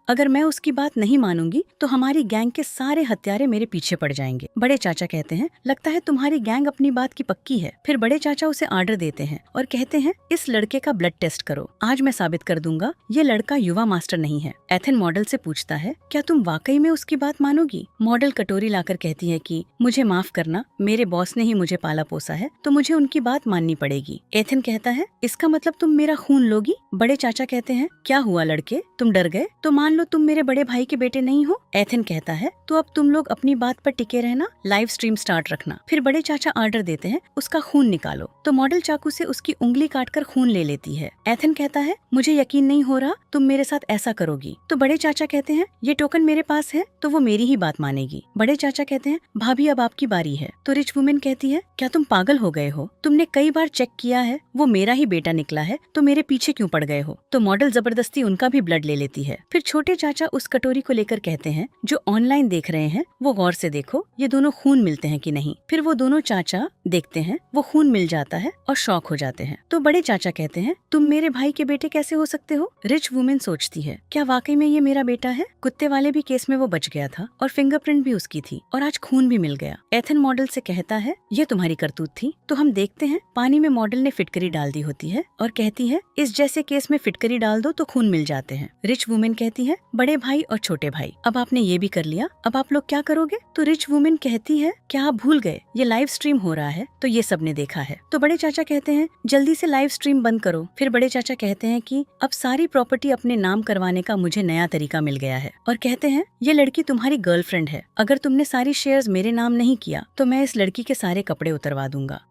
अगर मैं उसकी बात नहीं मानूंगी तो हमारी गैंग के सारे हत्यारे मेरे पीछे पड़ जाएंगे। बड़े चाचा कहते हैं लगता है तुम्हारी गैंग अपनी बात की पक्की है। फिर बड़े चाचा उसे ऑर्डर देते हैं और कहते हैं इस लड़के का ब्लड टेस्ट करो, आज मैं साबित कर दूंगा ये लड़का युवा मास्टर नहीं है। एथन मॉडल से पूछता है क्या तुम वाकई में उसकी बात मानोगी? मॉडल कटोरी लाकर कहती है कि मुझे माफ करना, मेरे बॉस ने ही मुझे पाला पोसा है तो मुझे उनकी बात माननी पड़ेगी। एथन कहता है इसका मतलब तुम मेरा खून लोगी? बड़े चाचा कहते हैं क्या हुआ लड़के, तुम डर गए? तो मान लो बोलो तुम मेरे बड़े भाई के बेटे नहीं हो। एथन कहता है तो अब तुम लोग अपनी बात पर टिके रहना, लाइव स्ट्रीम स्टार्ट रखना। फिर बड़े चाचा ऑर्डर देते हैं उसका खून निकालो, तो मॉडल चाकू से उसकी उंगली काटकर खून ले लेती है। एथन कहता है मुझे यकीन नहीं हो रहा तुम मेरे साथ ऐसा करोगी। तो बड़े चाचा कहते हैं ये टोकन मेरे पास है तो वो मेरी ही बात मानेगी। बड़े चाचा कहते हैं भाभी अब आपकी बारी है। तो रिच वुमेन कहती है क्या तुम पागल हो गए हो, तुमने कई बार चेक किया है वो मेरा ही बेटा निकला है तो मेरे पीछे क्यों पड़ गए हो। तो मॉडल जबरदस्ती उनका भी ब्लड ले लेती है। फिर छोटे चाचा उस कटोरी को लेकर कहते हैं जो ऑनलाइन देख रहे हैं वो गौर से देखो ये दोनों खून मिलते हैं कि नहीं। फिर वो दोनों चाचा देखते हैं वो खून मिल जाता है और शॉक हो जाते हैं। तो बड़े चाचा कहते हैं तुम मेरे भाई के बेटे कैसे हो सकते हो। रिच वुमेन सोचती है क्या वाकई में ये मेरा बेटा है। कुत्ते वाले भी केस में वो बच गया था और फिंगरप्रिंट भी उसकी थी और आज खून भी मिल गया। एथन मॉडल से कहता है ये तुम्हारी करतूत थी। तो हम देखते हैं पानी में मॉडल ने फिटकरी डाल दी होती है और कहती है इस जैसे केस में फिटकरी डाल दो तो खून मिल जाते हैं। रिच वुमेन कहती है बड़े भाई और छोटे भाई अब आपने ये भी कर लिया, अब आप लोग क्या करोगे। तो रिच वुमेन कहती है क्या आप भूल गए ये लाइव स्ट्रीम हो रहा है तो ये सबने देखा है। तो बड़े चाचा कहते हैं जल्दी से लाइव स्ट्रीम बंद करो। फिर बड़े चाचा कहते हैं कि अब सारी प्रॉपर्टी अपने नाम करवाने का मुझे नया तरीका मिल गया है और कहते हैं ये लड़की तुम्हारी गर्लफ्रेंड है, अगर तुमने सारी शेयर्स मेरे नाम नहीं किया तो मैं इस लड़की के सारे कपड़े उतरवा दूंगा।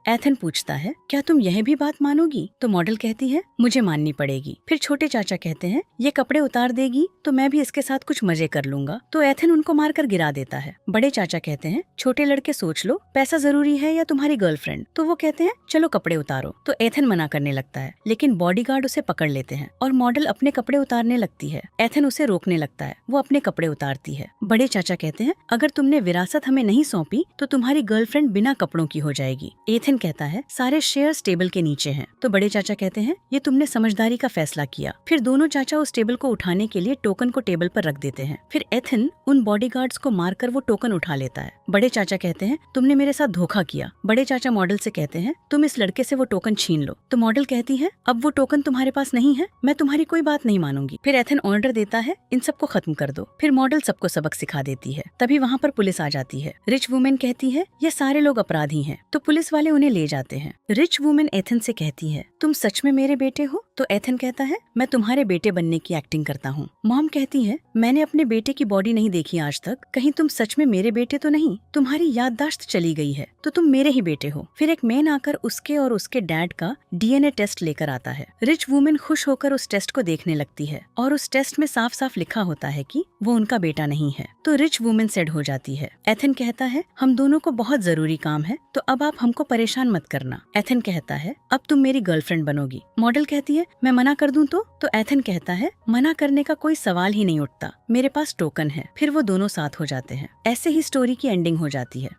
एथन पूछता है क्या तुम यह भी बात मानोगी। तो मॉडल कहती है मुझे माननी पड़ेगी। फिर छोटे चाचा कहते हैं ये कपड़े उतार देगी तो मैं भी इसके साथ कुछ मजे कर लूंगा। तो एथन उनको मारकर गिरा देता है। बड़े चाचा कहते हैं छोटे लड़के सोच लो पैसा जरूरी है या तुम्हारी गर्लफ्रेंड। तो वो कहते हैं चलो कपड़े उतारो। तो एथन मना करने लगता है लेकिन बॉडीगार्ड उसे पकड़ लेते हैं और मॉडल अपने कपड़े उतारने लगती है। एथन उसे रोकने लगता है, वो अपने कपड़े उतारती है। बड़े चाचा कहते हैं अगर तुमने विरासत हमें नहीं सौंपी तो तुम्हारी गर्लफ्रेंड बिना कपड़ों की हो जाएगी। एथन कहता है सारे शेयर्स टेबल के नीचे हैं। तो बड़े चाचा कहते हैं ये तुमने समझदारी का फैसला किया। फिर दोनों चाचा उस टेबल को उठाने के लिए टोकन को टेबल पर रख देते हैं। फिर एथन उन बॉडीगार्ड्स को मारकर वो टोकन उठा लेता है। बड़े चाचा कहते हैं तुमने मेरे साथ धोखा किया। बड़े चाचा मॉडल से कहते हैं तुम इस लड़के से वो टोकन छीन लो। तो मॉडल कहती है अब वो टोकन तुम्हारे पास नहीं है, मैं तुम्हारी कोई बात नहीं मानूंगी। फिर एथन ऑर्डर देता है इन सबको खत्म कर दो। फिर मॉडल सबको सबक सिखा देती है। तभी वहाँ पर पुलिस आ जाती है। रिच वुमेन कहती है ये सारे लोग अपराधी हैं। तो पुलिस वाले उन्हें ले जाते हैं। रिच वुमेन एथन से कहती है तुम सच में मेरे बेटे हो। तो एथन कहता है मैं तुम्हारे बेटे बनने की एक्टिंग करता हूँ। मॉम कहती है मैंने अपने बेटे की बॉडी नहीं देखी आज तक, कहीं तुम सच में मेरे बेटे तो नहीं, तुम्हारी याददाश्त चली गई है तो तुम मेरे ही बेटे हो। फिर एक मैन आकर उसके और उसके डैड का डीएनए टेस्ट लेकर आता है। रिच वुमेन खुश होकर उस टेस्ट को देखने लगती है और उस टेस्ट में साफ साफ लिखा होता है कि वो उनका बेटा नहीं है। तो रिच वुमेन सेड हो जाती है। एथन कहता है हम दोनों को बहुत जरूरी काम है तो अब आप हमको परेशान मत करना। एथन कहता है अब तुम मेरी गर्लफ्रेंड बनोगी। मॉडल कहती है मैं मना कर दूं तो एथन कहता है मना करने का कोई सवाल ही नहीं उठता, मेरे पास टोकन है। फिर वो दोनों साथ हो जाते हैं। ऐसे ही स्टोरी की एंडिंग हो जाती है।